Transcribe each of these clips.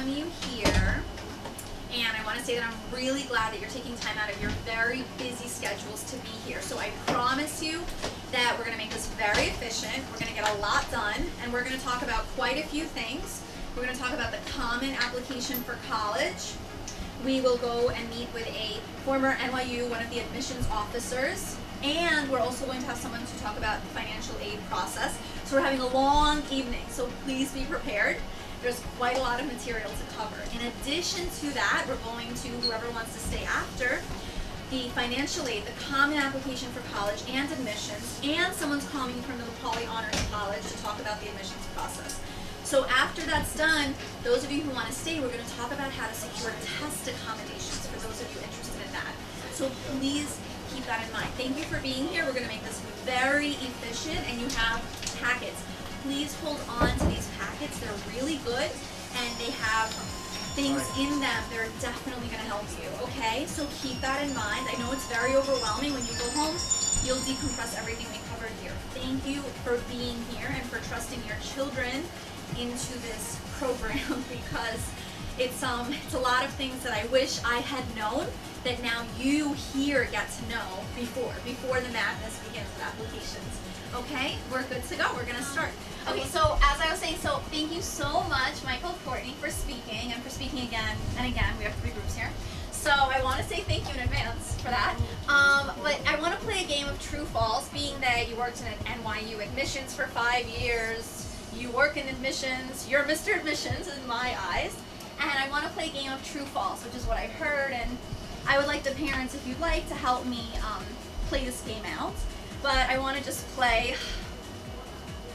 welcome you here. And I want to say that I'm really glad that you're taking time out of your very busy schedules to be here. So I promise you that we're going to make this very efficient. We're going to get a lot done, and we're going to talk about quite a few things. We're going to talk about the common application for college. We will go and meet with a former NYU, one of the admissions officers, and we're also going to have someone to talk about the financial aid process. So we're having a long evening, so please be prepared. There's quite a lot of material to cover. In addition to that, we're going to, whoever wants to stay after, the financial aid, the common application for college and admissions, and someone's coming from the Pauley Honors College to talk about the admissions process. So after that's done, those of you who want to stay, we're going to talk about how to secure test accommodations for those of you interested in that. So please keep that in mind. Thank you for being here. We're going to make this very efficient, and you have packets. Please hold on to these packets. They're really good, and they have things in them that are definitely going to help you, okay? So keep that in mind. I know it's very overwhelming. When you go home, you'll decompress everything we covered here. Thank you for being here and for trusting your children into this program, because it's a lot of things that I wish I had known that now you here get to know before the madness begins with applications. Okay, we're good to go. We're going to start. Okay, so as I was saying, so thank you so much, Michael, Courtney, for speaking, and for speaking again and again. We have 3 groups here. So I want to say thank you in advance for that. But I want to play a game of true false, being that you worked in NYU admissions for 5 years. You work in admissions. You're Mr. Admissions in my eyes. And I want to play a game of true false, which is what I've heard. And I would like the parents, if you'd like, to help me play this game out. But I want to just play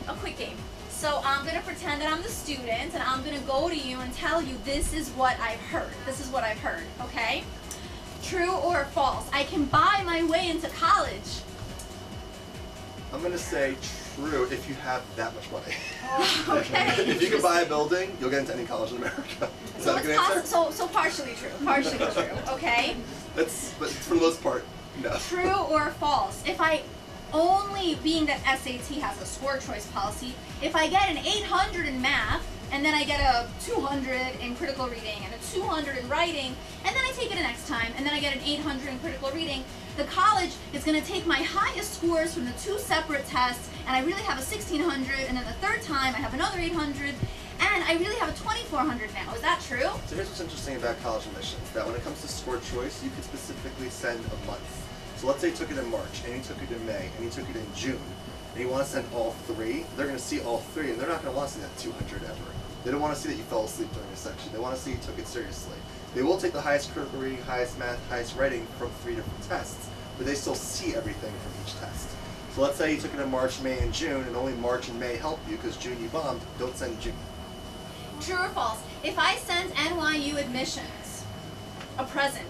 a quick game. So I'm going to pretend that I'm the student, and I'm going to go to you and tell you this is what I've heard. This is what I've heard, okay? True or false? I can buy my way into college. I'm going to say true if you have that much money. Okay. If you can buy a building, you'll get into any college in America. Is that a good answer? So partially true. Partially true, okay? But for the most part, no. True or false? If I only, being that SAT has a score choice policy, if I get an 800 in math, and then I get a 200 in critical reading, and a 200 in writing, and then I take it the next time, and then I get an 800 in critical reading, the college is going to take my highest scores from the 2 separate tests, and I really have a 1600, and then the third time I have another 800, and I really have a 2400 now. Is that true? So here's what's interesting about college admissions, that when it comes to score choice, you can specifically send a month. So let's say you took it in March, and you took it in May, and you took it in June, and you want to send all 3, they're going to see all 3, and they're not going to want to see that 200 ever. They don't want to see that you fell asleep during a section. They want to see you took it seriously. They will take the highest critical reading, highest math, highest writing from 3 different tests, but they still see everything from each test. So let's say you took it in March, May, and June, and only March and May help you because June you bombed, don't send June. True or false? If I send NYU admissions a present,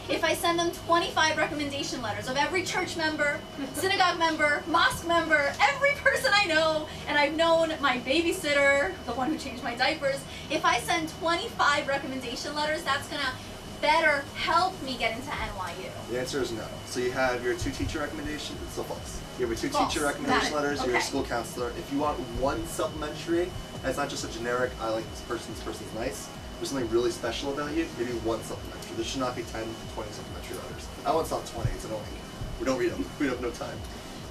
if I send them 25 recommendation letters of every church member, synagogue member, mosque member, every person I know, and I've known my babysitter, the one who changed my diapers, if I send 25 recommendation letters, that's going to better help me get into NYU. The answer is no. So you have your 2 teacher recommendations, it's still false. You have your 2 False. teacher recommendation letters, Okay. you're a school counselor. If you want 1 supplementary, and it's not just a generic, I like this person's nice, there's something really special about you, maybe 1 supplementary. There should not be 10, 20 supplementary letters. I want to stop 20, it's annoying. We don't read them. We have no time.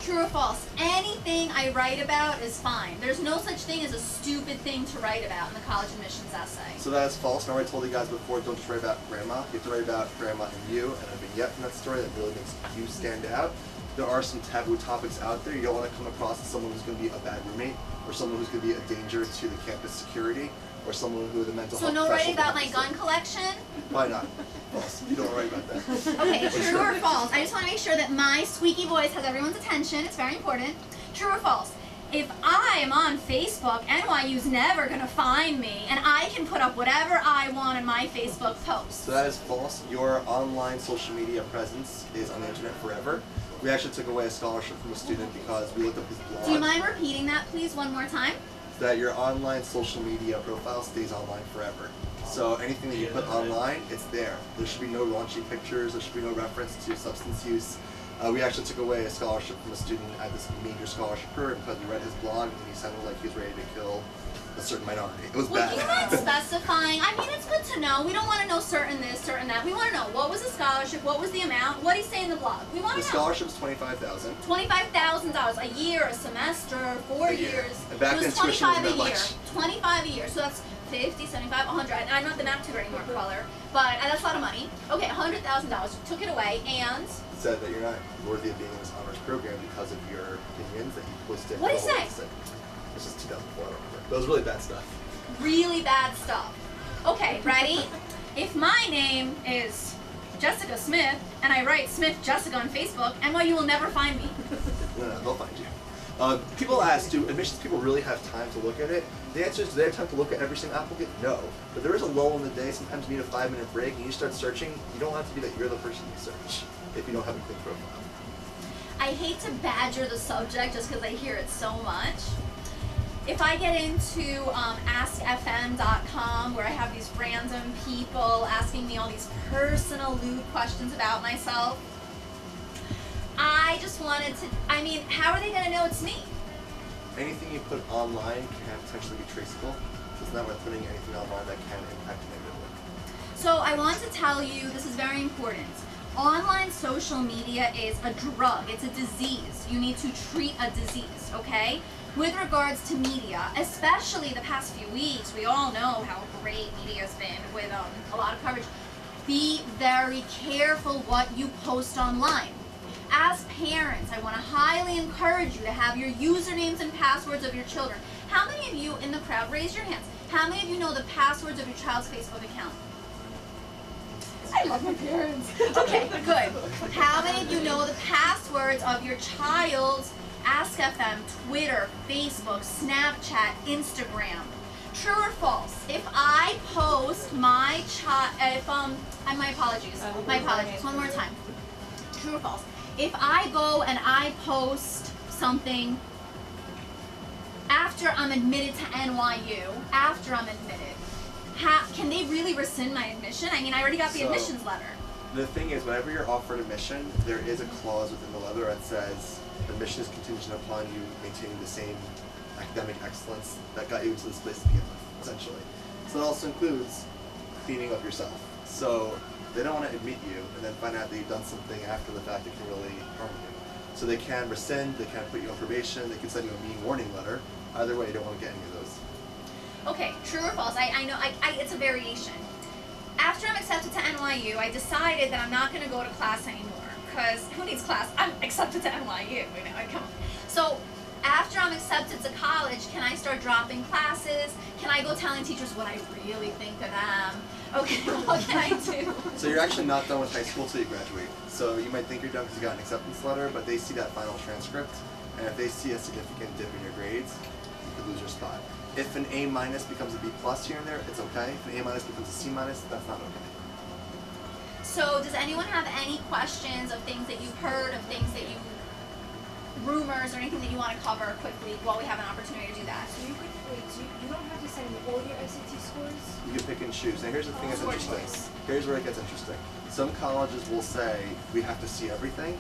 True or false? Anything I write about is fine. There's no such thing as a stupid thing to write about in the college admissions essay. So that is false. Remember I told you guys before, don't just write about grandma. You have to write about grandma and you, and a vignette from that story that really makes you stand out. There are some taboo topics out there. You don't want to come across as someone who's going to be a bad roommate, or someone who's going to be a danger to the campus security, or someone who the mental health So no writing about my professional. gun collection? Why not? False. You don't write about that. Okay, true or false? I just want to make sure that my squeaky voice has everyone's attention. It's very important. True or false? If I am on Facebook, NYU's never going to find me, and I can put up whatever I want in my Facebook post. So that is false. Your online social media presence is on the internet forever. We actually took away a scholarship from a student because we looked up his blog. Do you mind repeating that, please, one more time? That your online social media profile stays online forever. So anything that you put online, it's there. There should be no raunchy pictures. There should be no reference to substance use. We actually took away a scholarship from a student at this major scholarship program because we read his blog and he sounded like he was ready to kill a certain minority. It was Would bad. you mind specifying? I mean, it's good to know. We don't want to know certain this, certain that. We want to know what was the scholarship, what was the amount, what do you say in the blog? We want The to know. scholarship's $25,000. $25,000 a year, a semester, 4 A year. years. And back It was then, tuition 25 wasn't a that year. much. 25 a year. So that's 50, 75, 100. I'm not the math tutor anymore, color, but that's a lot of money. Okay, $100,000. You took it away, and Said that you're not worthy of being in this honors program because of your opinions that you posted. What did he all say? over the site. This is 2004, I don't remember. But it was really bad stuff. really bad stuff. Okay, ready? If my name is Jessica Smith and I write Smith Jessica on Facebook, NYU will never find me. No, they'll find you. People ask, do admissions people really have time to look at it? The answer is, do they have time to look at every single applicant? No. But there is a lull in the day. Sometimes you need a 5-minute break and you start searching. You don't want it to be that you're the person you search if you don't have a clean profile. I hate to badger the subject just because I hear it so much. If I get into AskFM.com where I have these random people asking me all these personal lewd questions about myself, I just wanted to, I mean, how are they going to know it's me? Anything you put online can potentially be traceable. So it's not worth putting anything online that can impact you negatively. So I want to tell you, this is very important. Online social media is a drug. It's a disease. You need to treat a disease, okay? With regards to media, especially the past few weeks, we all know how great media has been with a lot of coverage. Be very careful what you post online. As parents, I want to highly encourage you to have your usernames and passwords of your children. How many of you in the crowd, raise your hands, how many of you know the passwords of your child's Facebook account? I love my parents. Okay, good. How many of you know the passwords of your child's AskFM, Twitter, Facebook, Snapchat, Instagram? True or false? If I post my my apologies, one more time. True or false? If I go and I post something after I'm admitted to NYU, can they really rescind my admission? I mean, I already got the admissions letter. The thing is, whenever you're offered admission, there is a clause within the letter that says admission is contingent upon you maintaining the same academic excellence that got you into this place to begin with, essentially. So that also includes cleaning up yourself. So they don't want to admit you and then find out that you've done something after the fact that can really harm you. So they can rescind, they can put you on probation, they can send you a mean warning letter. Either way, you don't want to get any of those. Okay, true or false? I know, it's a variation. After I'm accepted to NYU, I decided that I'm not going to go to class anymore, because who needs class? I'm accepted to NYU, come on. So after I'm accepted to college, can I start dropping classes? Can I go telling teachers what I really think of them? Okay, what can I do? So you're actually not done with high school till you graduate. So you might think you're done because you got an acceptance letter, but they see that final transcript, and if they see a significant dip in your grades, you could lose your spot. If an A- becomes a B+ here and there, it's okay. If an A- becomes a C-, that's not okay. So does anyone have any questions of things that you've heard, of things that rumors or anything that you want to cover quickly while we have an opportunity to do that? So you don't have to send all your SAT scores? You can pick and choose. Now here's the thing that's Score interesting. choice. Here's where it gets interesting. Some colleges will say, we have to see everything.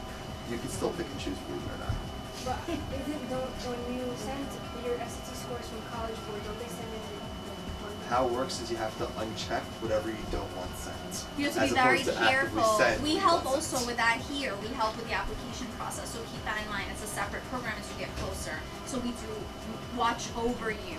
You can still pick and choose, believe it or not. But when you send your SAT scores from College Board, don't they send it in one? How it works is you have to uncheck whatever you don't want sent. You have to as be very opposed to actively careful. send We what you help want also sent. with that here. We help with the application process, so keep that in mind. It's a separate program as you get closer. So we do watch over you.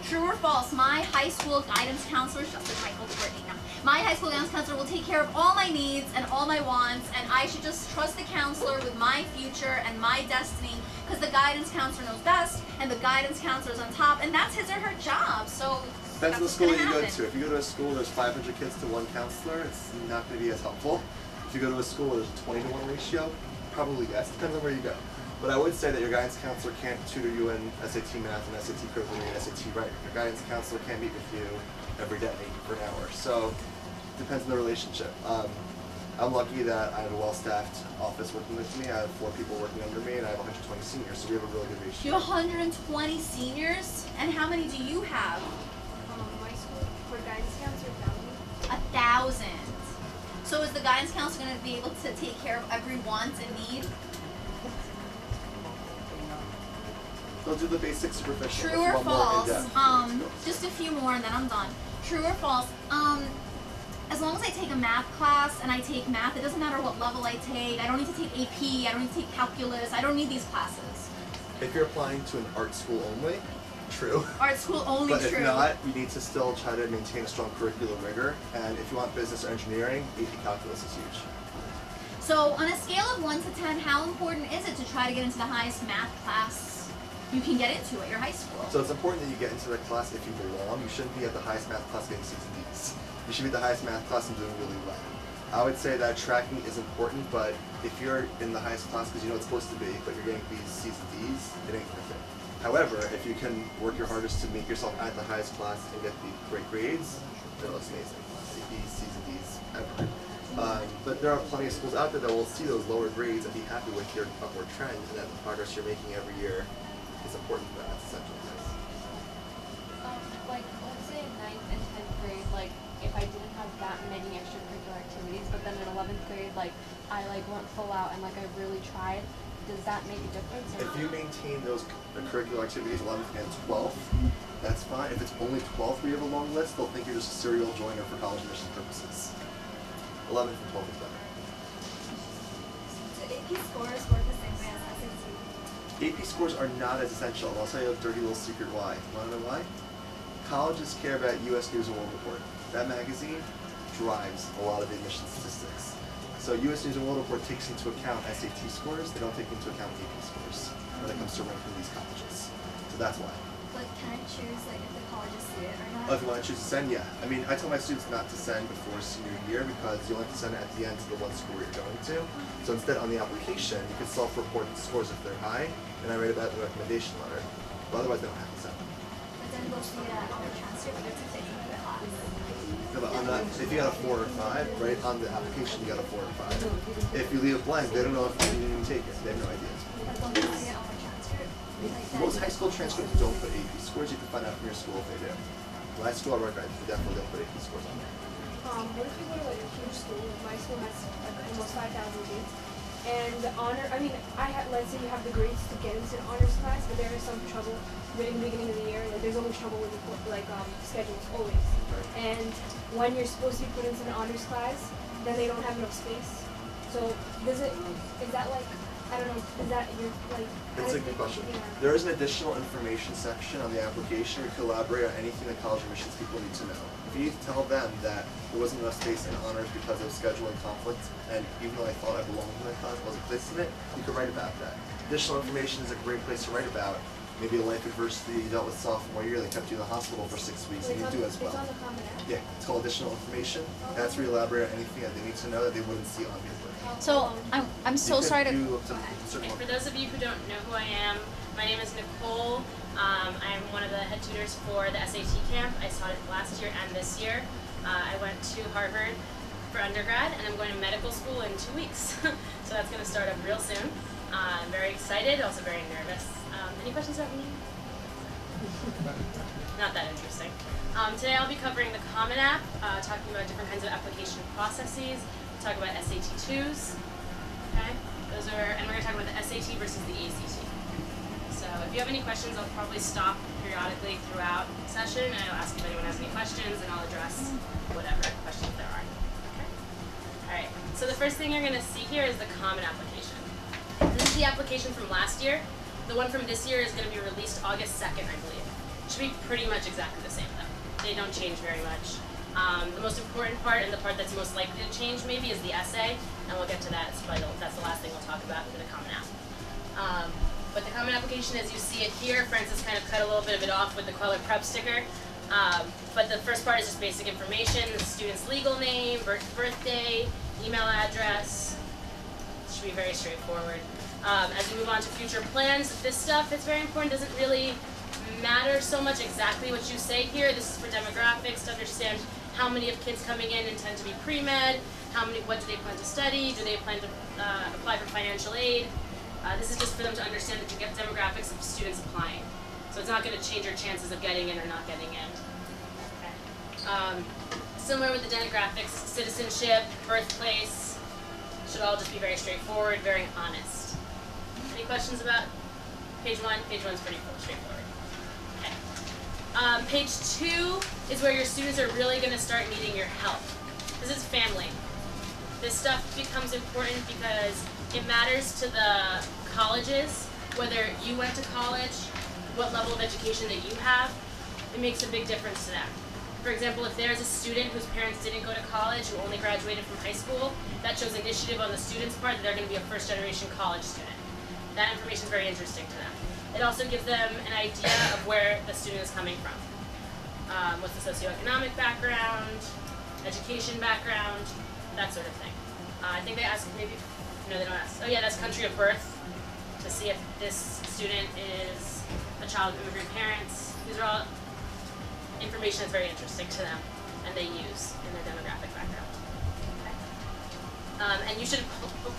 True or false, my high school guidance counselor, Justin Michael Brittany, my high school guidance counselor will take care of all my needs and all my wants, and I should just trust the counselor with my future and my destiny, because the guidance counselor knows best, and the guidance counselor is on top, and that's his or her job. So Depends that's on the what's school gonna that you go happen. to. If you go to a school where there's 500 kids to one counselor, it's not going to be as helpful. If you go to a school where there's a 20-to-1 ratio, probably yes. Depends on where you go. But I would say that your guidance counselor can't tutor you in SAT math and SAT critical and SAT writing. Your guidance counselor can't meet with you every day for an hour. So it depends on the relationship. I'm lucky that I have a well-staffed office working with me. I have 4 people working under me, and I have 120 seniors, so we have a really good ratio. You have 120 seniors, and how many do you have? My school, for guidance counselor, 1,000. 1,000. So is the guidance counselor going to be able to take care of every want and need? They'll do the basic superficial. True if you or want more false? in-depth. Just a few more and then I'm done. True or false? As long as I take a math class and I take math, it doesn't matter what level I take. I don't need to take AP. I don't need to take calculus. I don't need these classes. If you're applying to an art school only, true. Art school only But true. if not, you need to still try to maintain a strong curricular rigor. And if you want business or engineering, AP Calculus is huge. So on a scale of 1 to 10, how important is it to try to get into the highest math class you can get into at your high school? So it's important that you get into the class if you belong. You shouldn't be at the highest math class getting C's and D's. You should be at the highest math class and doing really well. I would say that tracking is important, but if you're in the highest class because you know it's supposed to be, but you're getting B's, C's, and D's, it ain't worth it. However, if you can work your hardest to make yourself at the highest class and get the great grades, then it's amazing. B's, C's, and D's, ever. But there are plenty of schools out there that will see those lower grades and be happy with your upward trend, and that the progress you're making every year is important for them. That's essential. Like, let's say in 9th and 10th grade, like, if I didn't have that many extracurricular activities, but then in 11th grade, like, I, like, went full out and, like, I really tried, does that make a difference? Or If you maintain those curricular activities 11th and 12th, that's fine. If it's only 12th where you have a long list, they'll think you're just a serial joiner for college admission purposes. 11th and 12th is better. So AP scores work the same way as SAT. AP scores are not as essential. I'll tell you a dirty little secret why. Want to know why? Colleges care about U.S. News and World Report. That magazine drives a lot of the admission statistics. So U.S. News and World Report takes into account SAT scores. They don't take into account AP scores when it comes to ranking these colleges. So that's why. But can I choose like if the colleges see it or not? Oh, if you want to choose to send, yeah. I mean, I tell my students not to send before senior year because you only have to send it at the end to the one school you're going to. So instead, on the application, you can self-report the scores if they're high, and I write about the recommendation letter. But otherwise, they don't have to send them. But then we'll see that on the transcript if it's taking the class. No, but on that, if you got a 4 or 5, right on the application, you got a 4 or 5. If you leave it blank, they don't know if you didn't even take it. They have no idea. As long as I see it on the transcript. Like Most high school transcripts don't put AP scores. You can find out from your school if they do. My school, I work at, they definitely don't put AP scores on there. What if you go to like a huge school? Like my school has like almost 5,000 kids, and the honor. I mean, let's say you have the grades to get into the honors class, but there is some trouble in the beginning of the year. Like there's always trouble with the schedules always. And when you're supposed to be put into the honors class, then they don't have enough space. So is that like, I don't know, is that your like? That's a good question. Yeah. There is an additional information section on the application where you can elaborate on anything that college admissions people need to know. If you need to tell them that there wasn't enough space in honors because of scheduling conflicts, and even though I thought I belonged in that class, wasn't placed in it, you could write about that. Additional information is a great place to write about. Maybe a life adversity you dealt with sophomore year, they kept you in the hospital for 6 weeks, and you do as well. It's on the Common App. Yeah, it's called additional information. That's where you elaborate on anything that they need to know that they wouldn't see on paper. So I'm so You could sorry to. do up to a certain Okay, for level. those of you who don't know who I am, my name is Nicole. I'm one of the head tutors for the SAT camp. I taught it last year and this year. I went to Harvard for undergrad, and I'm going to medical school in 2 weeks. So that's going to start up real soon. I'm very excited, also very nervous. Any questions about me? Not that interesting. Today I'll be covering the Common App, talking about different kinds of application processes. We'll talk about SAT 2s. Okay, and we're going to talk about the SAT versus the ACT. So if you have any questions, I'll probably stop periodically throughout the session, and I'll ask if anyone has any questions, and I'll address whatever questions there are. Okay. All right. So the first thing you're going to see here is the Common Application. This is the application from last year. The one from this year is going to be released August 2nd, I believe. It should be pretty much exactly the same, though. They don't change very much. The most important part, and the part that's most likely to change maybe, is the essay, and we'll get to that. That's the last thing we'll talk about for the Common App. But the Common Application, as you see it here, Francis kind of cut a little bit of it off with the color prep sticker. But the first part is just basic information: the student's legal name, birthday, email address. It should be very straightforward. As we move on to future plans, this stuff, it's very important, doesn't really matter so much exactly what you say here. This is for demographics, to understand how many of kids coming in intend to be pre-med, what do they plan to study, do they plan to apply for financial aid. This is just for them to understand the demographics of students applying. So it's not going to change your chances of getting in or not getting in. Okay. Similar with the demographics, citizenship, birthplace, should all just be very straightforward, very honest. Any questions about Page 1 is pretty straightforward. Okay. Page 2 is where your students are really going to start needing your help. This is family. This stuff becomes important because it matters to the colleges, whether you went to college, what level of education that you have. It makes a big difference to them. For example, if there's a student whose parents didn't go to college, who only graduated from high school, that shows initiative on the student's part that they're going to be a first-generation college student. That information is very interesting to them. It also gives them an idea of where the student is coming from. What's the socioeconomic background, education background, that sort of thing. I think they ask maybe, no they don't ask. Oh yeah, that's country of birth, to see if this student is a child of immigrant parents. These are all information that's very interesting to them and they use in their demographic background. Okay. And you should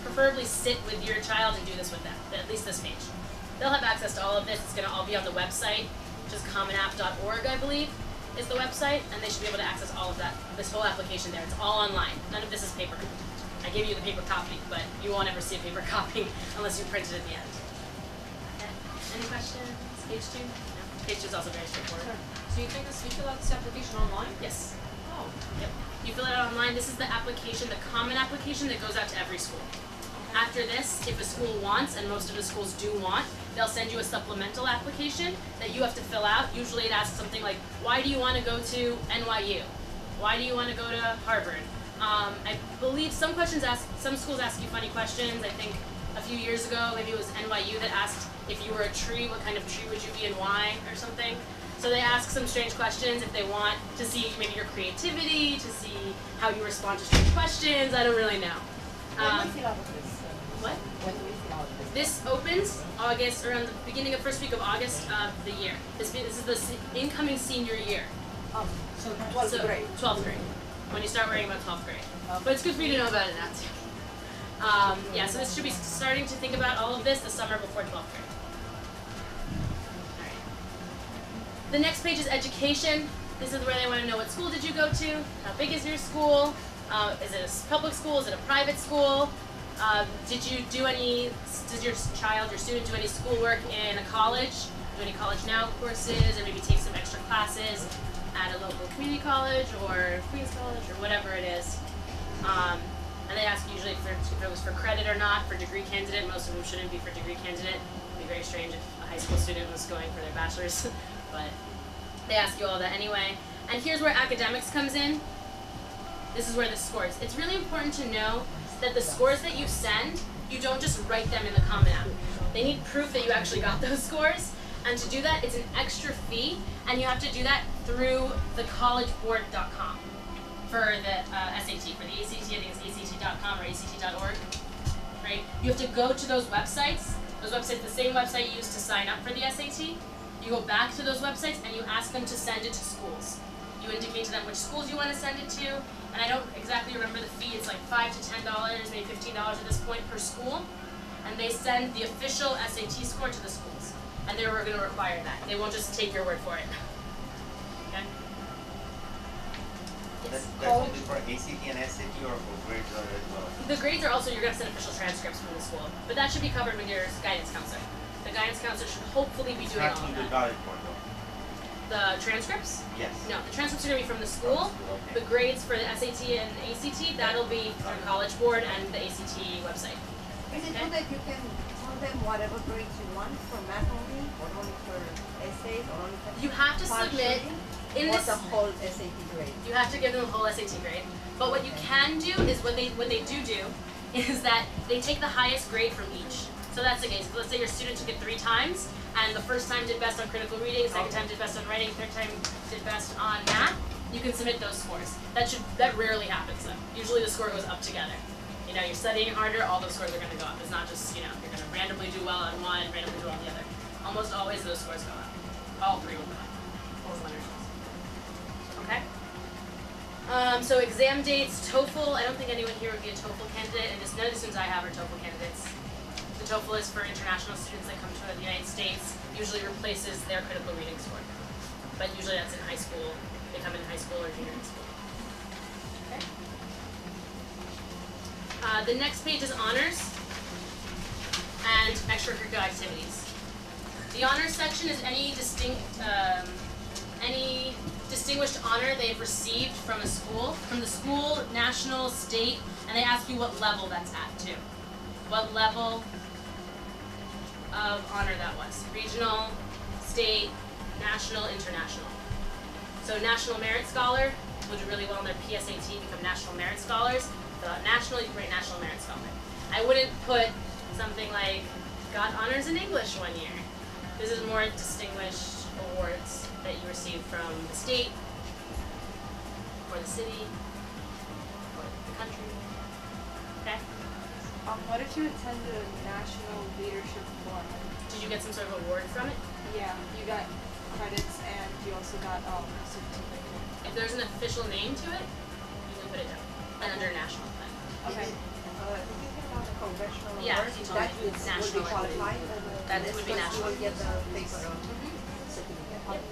preferably sit with your child and do this with them, at least this page. They'll have access to all of this. It's going to all be on the website, which is commonapp.org, I believe, is the website, and they should be able to access all of that, this whole application there. It's all online. None of this is paper. I gave you the paper copy, but you won't ever see a paper copy unless you print it at the end. Okay. Any questions? Page 2? No. Page 2 is also very straightforward. So you fill out this application online? Yes. Oh. Yep. You fill it out online. This is the application, the common application that goes out to every school. After this, if a school wants, and most of the schools do want, they'll send you a supplemental application that you have to fill out. Usually it asks something like, why do you want to go to NYU? Why do you want to go to Harvard? I believe some schools ask you funny questions. I think a few years ago, maybe it was NYU that asked if you were a tree, what kind of tree would you be and why, or something. So they ask some strange questions if they want to see maybe your creativity, to see how you respond to strange questions. I don't really know. When do we fill out this? What? When do we fill out this? This opens August, around the beginning of first week of August of the year. This is the incoming senior year. Oh, so 12th grade. 12th grade. When you start worrying about 12th grade. Okay. But it's good for you to know about it now too. Yeah, so this should be starting to think about all of this the summer before 12th grade. Alright. The next page is education. This is where they want to know what school did you go to, how big is your school, is it a public school, is it a private school, did your child, your student do any schoolwork in a college, do any College Now courses, or maybe take some extra classes at a local community college or Queens College or whatever it is. And they ask usually if it was for credit or not. For degree candidate, most of them shouldn't be for degree candidate. It would be very strange if a high school student was going for their bachelor's, but they ask you all that anyway. And here's where academics comes in. This is where the scores. It's really important to know that the scores that you send, you don't just write them in the Common App. They need proof that you actually got those scores. And to do that, it's an extra fee, and you have to do that through thecollegeboard.com for the SAT. For the ACT, I think it's ACT.com or ACT.org, right? You have to go to those websites. Those websites, the same website you used to sign up for the SAT. You go back to those websites and you ask them to send it to schools. You indicate to them which schools you want to send it to, and I don't exactly remember the fee. It's like $5 to $10, maybe $15 at this point per school, and they send the official SAT score to the schools. And they're going to require that. They won't just take your word for it. Okay? That's only for ACT and SAT or for grades as well? The grades are also, you're going to send official transcripts from the school. But that should be covered with your guidance counselor. The guidance counselor should hopefully be doing all Not of from the that. college board though? The transcripts? Yes. No, the transcripts are going to be from the school. Okay. The grades for the SAT and ACT, that'll be through College Board and the ACT website. Is it Okay. true that you can tell them whatever grades you want for math only, or only for essays, or only for You have to submit partially, in or this. the whole SAT grade? You have to give them the whole SAT grade. But what you can do is what they do is that they take the highest grade from each. So that's the case. Let's say your student took it 3 times, and the first time did best on critical reading, second time did best on writing, third time did best on math. You can submit those scores. That rarely happens though. Usually the score goes up together. You know, you're studying harder, all those scores are going to go up. It's not just, you're going to randomly do well on one, randomly do well on the other. Almost always those scores go up. All 3 will go up. Both winners. Okay? So exam dates, TOEFL. I don't think anyone here would be a TOEFL candidate, and none of the students I have are TOEFL candidates. The TOEFL is for international students that come to the United States. Usually replaces their critical reading score. But usually that's in high school. They come in high school or junior high school. Okay. The next page is honors and extracurricular activities. The honors section is any distinguished honor they've received from a school, from the school, national, state, and they ask you what level that's at too. What level of honor that was. Regional, state, national, international. So National Merit Scholar will do really well in their PSAT, become National Merit Scholars. Fill out national, you can write National Merit Scholar. I wouldn't put something like got honors in English one year. This is more distinguished awards that you receive from the state, or the city, or the country. Okay? What if you attend a national leadership forum? Did you get some sort of award from it? Yeah, you got credits and you also got a certificate. If there's an official name to it, you can put it down. And under national then. Okay. Thinking about the congressional Yeah, awards, you told that me. would National be qualified as a That list, would be but national. You will get the paper certificate.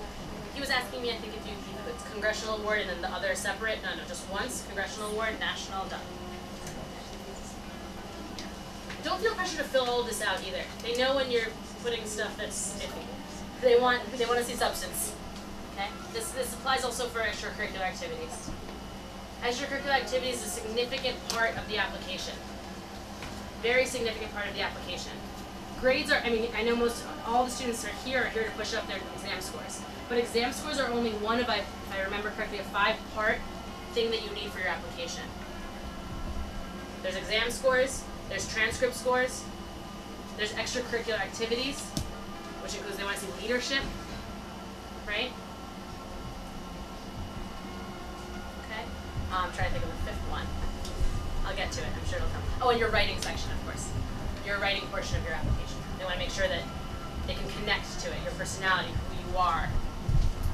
He was asking me, I think, if you put congressional award and then the other separate. No, just once. Congressional award, national, done. Don't feel pressure to fill all this out either. They know when you're putting stuff that's iffy. They want to see substance. Okay? This applies also for extracurricular activities. Extracurricular activities is a significant part of the application. Very significant part of the application. Grades are, I know all the students are here to push up their exam scores. But exam scores are only one of, if I remember correctly, a 5-part thing that you need for your application. There's exam scores, there's transcript scores, there's extracurricular activities, which includes they want to see leadership, right? Okay. I'm trying to think of the 5th one. I'll get to it. I'm sure it'll come. Oh, and your writing section, of course. Your writing portion of your application. They want to make sure that they can connect to it. Your personality, who you are.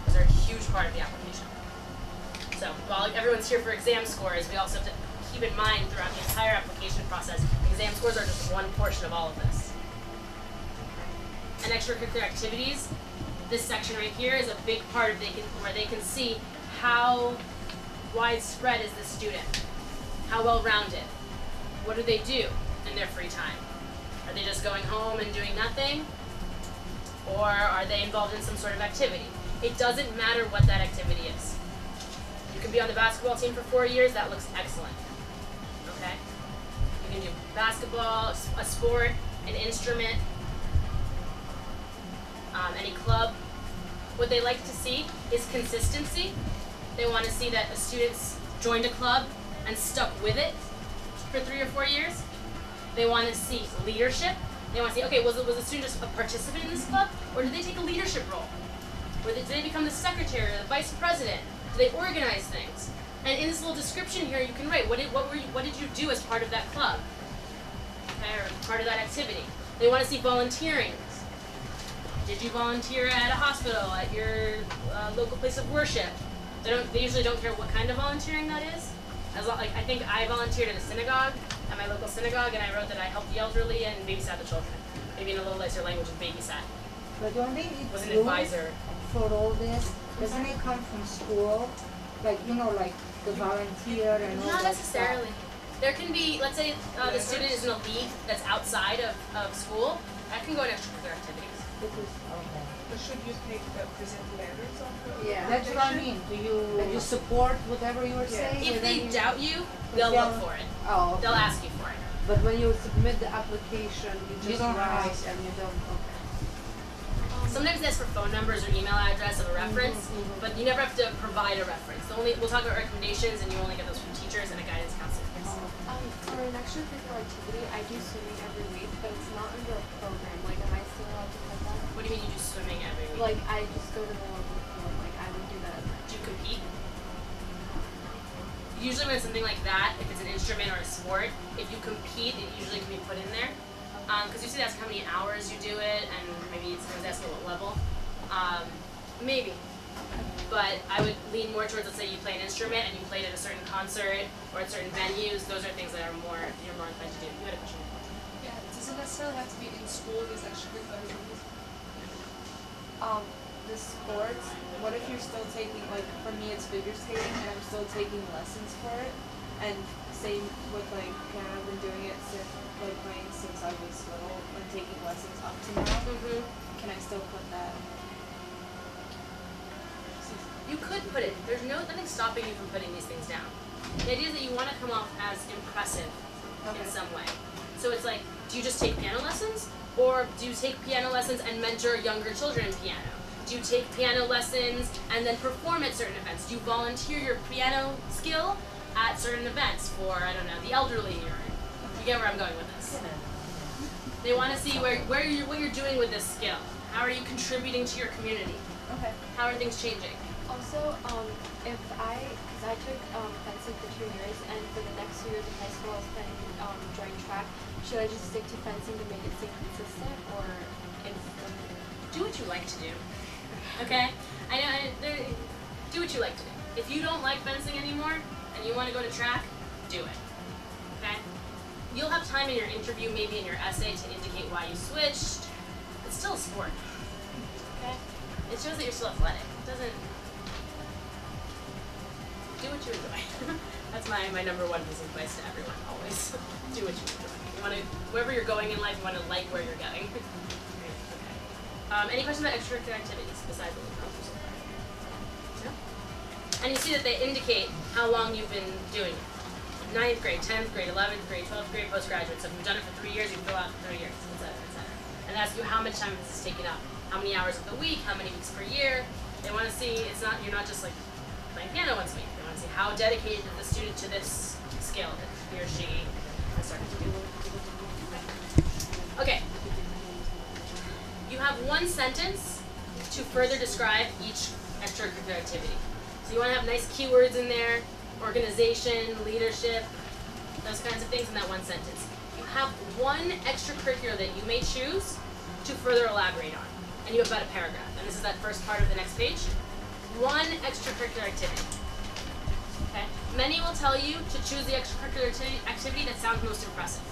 Those are a huge part of the application. So while everyone's here for exam scores, we also have to keep in mind throughout the entire application process, exam scores are just one portion of all of this. And extracurricular activities, this section right here is a big part of where they can see how widespread is this student, how well-rounded, what do they do in their free time? Are they just going home and doing nothing? Or are they involved in some sort of activity? It doesn't matter what that activity is. You can be on the basketball team for 4 years, that looks excellent. Okay? You can do basketball, a sport, an instrument, any club. What they like to see is consistency. They want to see that a student's joined a club and stuck with it for 3 or 4 years. They want to see leadership. They want to see, okay, was the student just a participant in this club, or did they take a leadership role? Or did they become the secretary or the vice president? Do they organize things? And in this little description here, you can write what did you do as part of that club, okay, or part of that activity. They want to see volunteering. Did you volunteer at a hospital, at your local place of worship? They usually don't care what kind of volunteering that is. I think I volunteered at a synagogue, at my local synagogue, and I wrote that I helped the elderly and babysat the children. Maybe in a little nicer language of babysat. But don't they Was an need advisor. for all this? Doesn't it come from school? Like, like the volunteer and all Not that necessarily. There can be, let's say the student is in a league that's outside of school, that can go in extracurricular activities. But should you present letters of the Yeah. That's what I mean. Do you support whatever you are saying? If and they then you- doubt you, they'll Yeah. look for it. Oh, okay. They'll ask you for it. But when you submit the application, you You just don't write ask. and you don't, okay. Sometimes they ask for phone numbers or email address of a reference, but you never have to provide a reference. We'll talk about recommendations, and you only get those from teachers and a guidance counselor. For an extracurricular activity, I do swimming every week, but it's not under a program. Like, am I still allowed to put that? What do you mean you do swimming every week? Like, I just go to the local pool. Like, I would do that as Do you compete? Usually when it's something like that, if it's an instrument or a sport, if you compete, it usually can be put in there. Because you see that's how many hours you do it, and maybe sometimes that's what level. Maybe. But I would lean more towards, let's say you play an instrument and you played at a certain concert or at certain venues. Those are things that you're more inclined to do. You had a question? Yeah, it doesn't necessarily have to be in school, these extracurricular activities. The sports, what if you're still taking, like, for me it's figure skating and I'm still taking lessons for it, and same with, like, I've been doing it since, like, playing since I was little and taking lessons up to now. Mm-hmm. Can can I still put that? You could put it. There's nothing stopping you from putting these things down. The idea is that you want to come off as impressive in some way. So it's like, do you just take piano lessons? Or do you take piano lessons and mentor younger children in piano? Do you take piano lessons and then perform at certain events? Do you volunteer your piano skill at certain events for, I don't know, the elderly, or you get where I'm going with this? They want to see what you're doing with this skill. How are you contributing to your community? Okay. How are things changing? Also, because I took fencing for 2 years, and for the next 2 years of high school I was planning join track. Should I just stick to fencing to make it stay consistent, or Do what you like to do. Okay? Do what you like to do. If you don't like fencing anymore and you want to go to track, do it. Okay? You'll have time in your interview, maybe in your essay, to indicate why you switched. It's still a sport. Okay? It shows that you're still athletic. It doesn't. Do what you enjoy. That's my number one piece of advice to everyone, always. Do what you enjoy. You want to, wherever you're going in life, you want to like where you're going. Okay. Any questions about extracurricular activities besides what we've gone through so far? No? And you see that they indicate how long you've been doing it. 9th grade, 10th grade, 11th grade, 12th grade, postgraduate. So if you've done it for 3 years, you fill out 3 years, et cetera, et cetera. And ask you how much time this is taking up. How many hours of the week, how many weeks per year. They want to see, you're not just like playing piano once a week. They want to see how dedicated is the student to this skill that he or she has started to do. Okay. You have one sentence to further describe each extracurricular activity. So you want to have nice keywords in there, organization, leadership, those kinds of things in that one sentence. You have one extracurricular that you may choose to further elaborate on. And you have about a paragraph. And this is that first part of the next page. One extracurricular activity. Okay? Many will tell you to choose the extracurricular activity that sounds most impressive.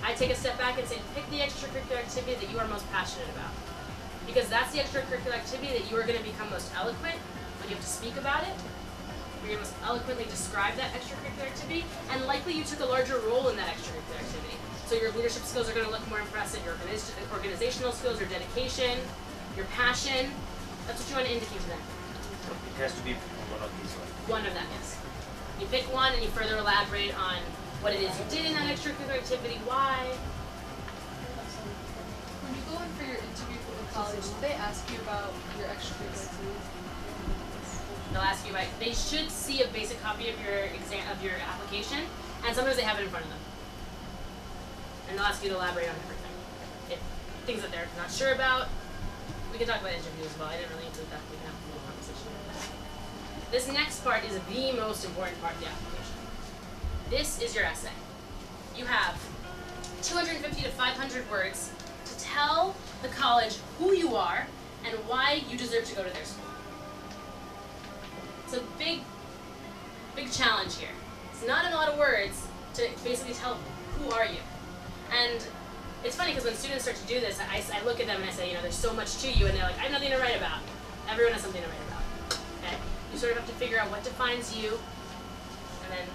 I take a step back and say, pick the extracurricular activity that you are most passionate about. Because that's the extracurricular activity that you are going to become most eloquent when you have to speak about it. You're going to most eloquently describe that extracurricular activity, and likely you took a larger role in that extracurricular activity. So your leadership skills are going to look more impressive, your organizational skills, your dedication, your passion. That's what you want to indicate to them. It has to be one of these ones. One of them, yes. You pick one and you further elaborate on what it is you did in that extracurricular activity, why. When you go in for your interview for the college, do they ask you about your extracurricular activities? They'll ask you about. They should see a basic copy of your application, and sometimes they have it in front of them. And they'll ask you to elaborate on everything. If things that they're not sure about, we can talk about interviews as well. I didn't really include that. We can have a little conversation about that. This next part is the most important part of the application. This is your essay. You have 250 to 500 words to tell the college who you are and why you deserve to go to their school. It's a big challenge here. It's not a lot of words to basically tell who are you. And it's funny because when students start to do this, I look at them and I say, there's so much to you, and they're like, I have nothing to write about. Everyone has something to write about. Okay? You sort of have to figure out what defines you, and then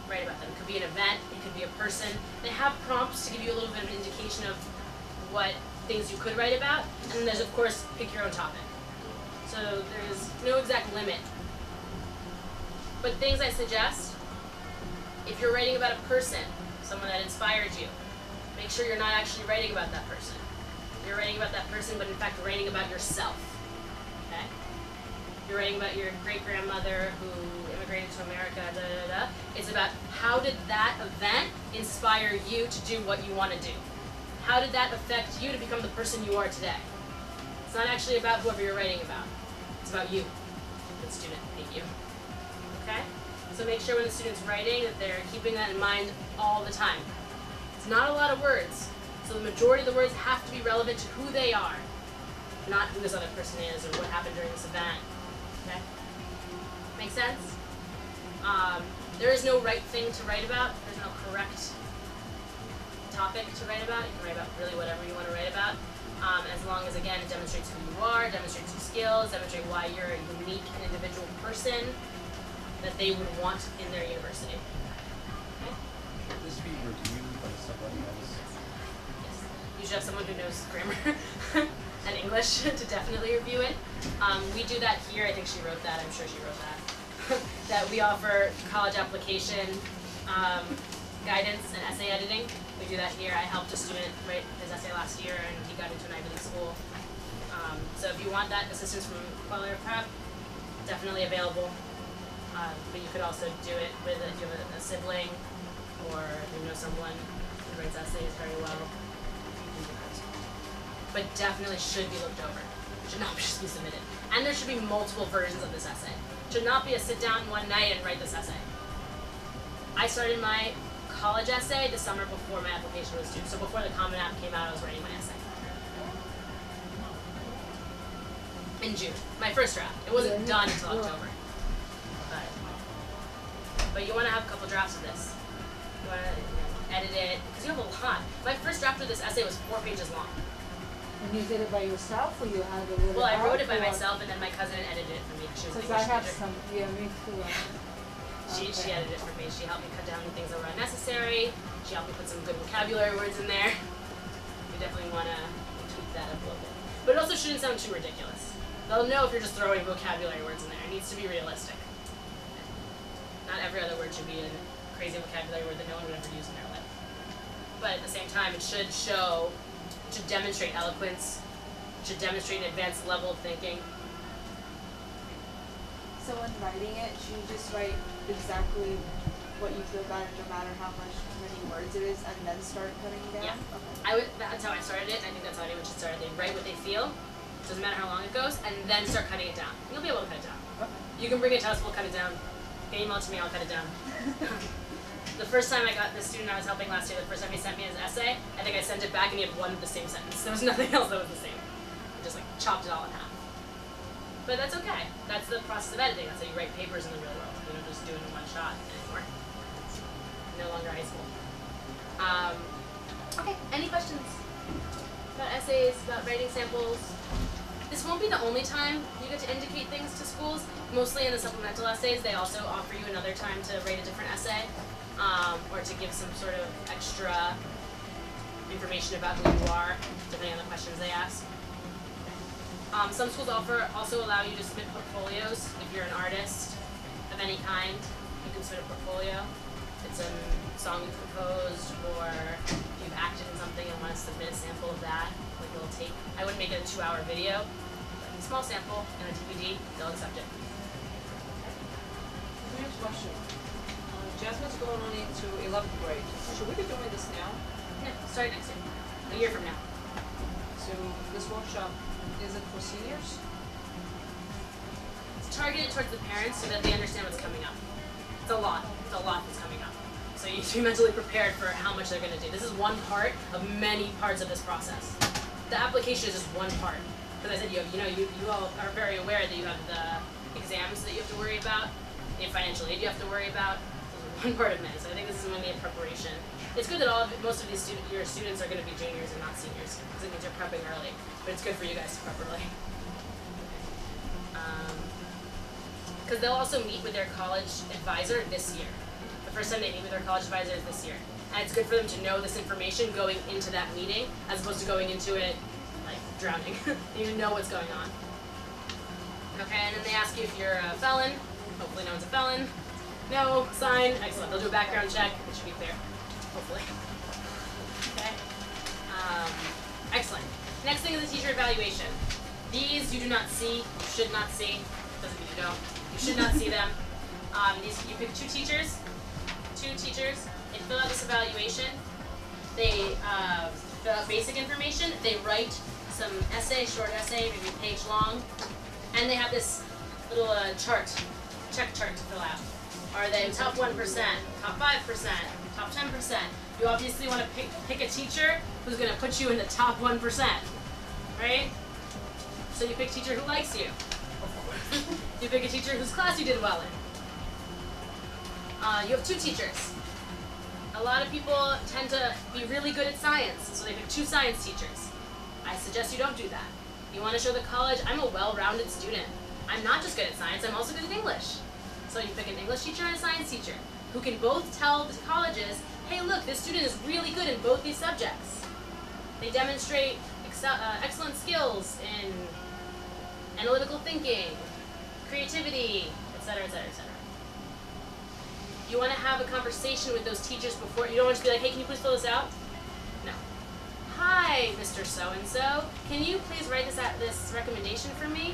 write about them. It could be an event, it could be a person. They have prompts to give you a little bit of an indication of what things you could write about, and then there's, of course, pick your own topic. So there's no exact limit. But things I suggest, if you're writing about a person, someone that inspired you, make sure you're not actually writing about that person. You're writing about that person, but in fact writing about yourself. Okay? You're writing about your great-grandmother who immigrated to America, It's about how did that event inspire you to do what you want to do? How did that affect you to become the person you are today? It's not actually about whoever you're writing about. It's about you, the student. Thank you. Okay? So make sure when the student's writing that they're keeping that in mind all the time. It's not a lot of words, so the majority of the words have to be relevant to who they are, not who this other person is or what happened during this event. Okay? Make sense? There is no right thing to write about. There's no correct topic to write about. You can write about really whatever you want to write about, as long as, again, it demonstrates who you are, demonstrates your skills, demonstrates why you're a unique and individual person that they would want in their university. Okay? Should this be reviewed by somebody else? Yes. You should have someone who knows grammar and English to definitely review it. We do that here. I think she wrote that. I'm sure she wrote that. That we offer college application guidance and essay editing. We do that here. I helped a student write his essay last year, and he got into an Ivy League school. So if you want that assistance from Qualia Prep, definitely available. But you could also do it with if you have a sibling or if you know someone who writes essays very well. You can do that. But definitely should be looked over. Should not just be submitted. And there should be multiple versions of this essay. Should not be a sit down one night and write this essay. I started my college essay the summer before my application was due. So before the Common App came out, I was writing my essay. In June. My first draft. It wasn't done until October. But you want to have a couple drafts of this. You want to edit it, because you have a lot. My first draft of this essay was 4 pages long. And you did it by yourself, or you had it? Well, I wrote it by myself, and then my cousin edited it for me. She was an Because I English have major. some, yeah, me too. She edited it for me. She helped me cut down the things that were unnecessary. She helped me put some good vocabulary words in there. You definitely want to tweak that up a little bit. But it also shouldn't sound too ridiculous. They'll know if you're just throwing vocabulary words in there. It needs to be realistic. Not every other word should be a crazy vocabulary word that no one would ever use in their life. But at the same time, it should demonstrate eloquence, should demonstrate an advanced level of thinking. So when writing it, should you just write exactly what you feel about it, no matter how many words it is, and then start cutting it down? Yeah. Okay. That's how I started it, and I think that's how anyone should start it. They write what they feel, doesn't matter how long it goes, and then start cutting it down. You'll be able to cut it down. You can bring it to us, we'll cut it down. Email it to me, I'll cut it down. The first time I got the student I was helping last year, the first time he sent me his essay, I think I sent it back and he had one of the same sentence. There was nothing else that was the same. I just like chopped it all in half. But that's okay. That's the process of editing. That's how you write papers in the real world. You don't just do it in one shot anymore. It's no longer high school. Okay, any questions about essays, about writing samples? This won't be the only time you get to indicate things to schools. Mostly in the supplemental essays, they also offer you another time to write a different essay, or to give some sort of extra information about who you are, depending on the questions they ask. Some schools also allow you to submit portfolios. If you're an artist of any kind, you can submit a portfolio. It's a song you've composed, or if you've acted in something and want to submit a sample of that, like a little tape. I wouldn't make it a 2-hour video, but a small sample and a DVD, they'll accept it. Next question. Jasmine's going on into 11th grade. Should we be doing this now? Yeah, start next year. A year from now. So this workshop, is it for seniors? It's targeted towards the parents so that they understand what's coming up. It's a lot that's coming up. So you should be mentally prepared for how much they're going to do. This is one part of many parts of this process. The application is just one part. Because I said you all are very aware that you have the exams that you have to worry about, the financial aid you have to worry about. This is one part of many. So I think this is mainly a preparation. It's good that most of your students are going to be juniors and not seniors, because it means you're prepping early. But it's good for you guys to prep early. Because they'll also meet with their college advisor this year. The first time they meet with their college advisor is this year. And it's good for them to know this information going into that meeting, as opposed to going into it like drowning. You need to know what's going on. Okay, and then they ask you if you're a felon. Hopefully no one's a felon. No, sign. Excellent. They'll do a background check. It should be clear. Hopefully. Okay. Excellent. Next thing is the teacher evaluation. These you do not see. You should not see. Doesn't mean you don't. You should not see them. You pick two teachers. They fill out this evaluation. They fill out basic information. They write some essay, short essay, maybe a page long, and they have this little check chart to fill out. Are they top 1%, top 5%, top 10%? You obviously want to pick a teacher who's going to put you in the top 1%, right? So you pick a teacher who likes you. You pick a teacher whose class you did well in. You have two teachers. A lot of people tend to be really good at science, so they pick two science teachers. I suggest you don't do that. You want to show the college, I'm a well-rounded student. I'm not just good at science, I'm also good at English. So you pick an English teacher and a science teacher who can both tell the colleges, hey look, this student is really good in both these subjects. They demonstrate excellent skills in analytical thinking, creativity, etc., etc., etc. You want to have a conversation with those teachers before. You don't want to be like, hey, can you please fill this out? No. Hi, Mr. So-and-so. Can you please write this recommendation for me?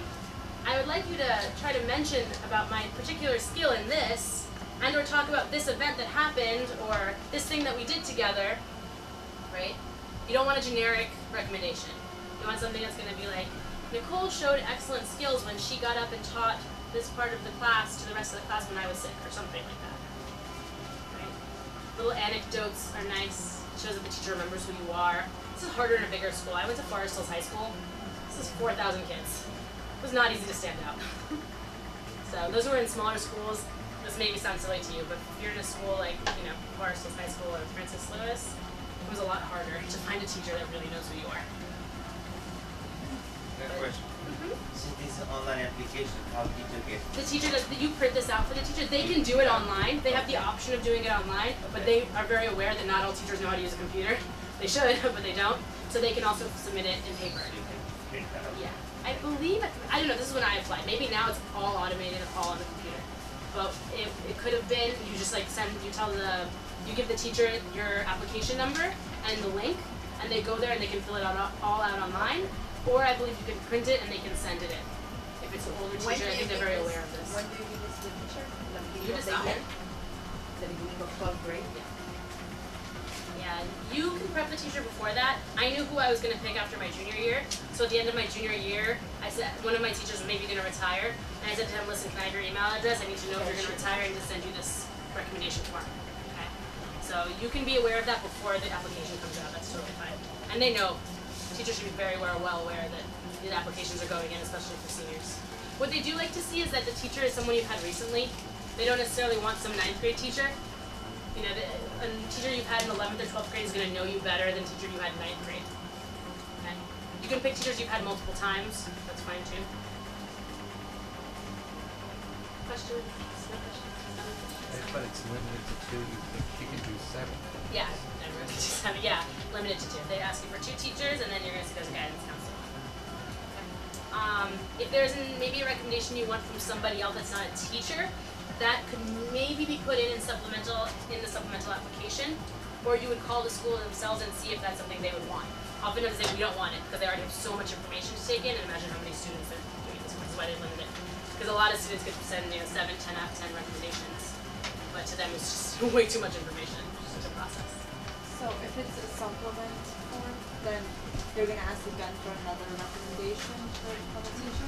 I would like you to try to mention about my particular skill in this, and or talk about this event that happened, or this thing that we did together, right? You don't want a generic recommendation. You want something that's going to be like, Nicole showed excellent skills when she got up and taught this part of the class to the rest of the class when I was sick, or something like that. Right? Little anecdotes are nice. It shows that the teacher remembers who you are. This is harder in a bigger school. I went to Forest Hills High School. This is 4,000 kids. It was not easy to stand out. So those who are in smaller schools, this may sound silly to you, but if you're in a school like, Forest Hills High School or Francis Lewis, it was a lot harder to find a teacher that really knows who you are. Good question. So this online application, how teacher get? The teacher does. You print this out for the teacher. They can do it online. They have the option of doing it online, but they are very aware that not all teachers know how to use a computer. They should, but they don't. So they can also submit it in paper. You can print that out. Yeah, I believe. I don't know. This is when I applied. Maybe now it's all automated, all on the computer. But it could have been. You just you give the teacher your application number and the link, and they go there and they can fill it out all out online. Or I believe you can print it and they can send it in. If it's an older teacher, I think they're very aware of this. When do you give this to the teacher? The beginning You of the decide. year? The beginning of 12th grade? Yeah, you can prep the teacher before that. I knew who I was going to pick after my junior year. So at the end of my junior year, I said one of my teachers was maybe going to retire, and I said to him, "Listen, can I have your email address? I need to know if you're going to retire and to send you this recommendation tomorrow." Okay. So you can be aware of that before the application comes out. That's totally fine. And they know. Teachers should be very well aware that the applications are going in, especially for seniors. What they do like to see is that the teacher is someone you've had recently. They don't necessarily want some 9th grade teacher. A teacher you've had in 11th or 12th grade is going to know you better than a teacher you had in 9th grade. Okay? You can pick teachers you've had multiple times. That's fine too. Questions? No questions? But it's limited to 2. You can do 7. Yeah, everyone can do 7. Yeah, limited to 2. They ask you for 2 teachers, and then you're going to see those guidance counselor. Okay. If there's maybe a recommendation you want from somebody else that's not a teacher, that could maybe be put in the supplemental application, or you would call the school themselves and see if that's something they would want. Oftentimes they say we don't want it because they already have so much information to take in, and imagine how many students they're doing this with. That's why they limit it. Because a lot of students could send 7, 10 out of 10 recommendations, but to them it's just way too much information to process. So if it's a supplement form, then they're gonna ask again for another recommendation from a teacher?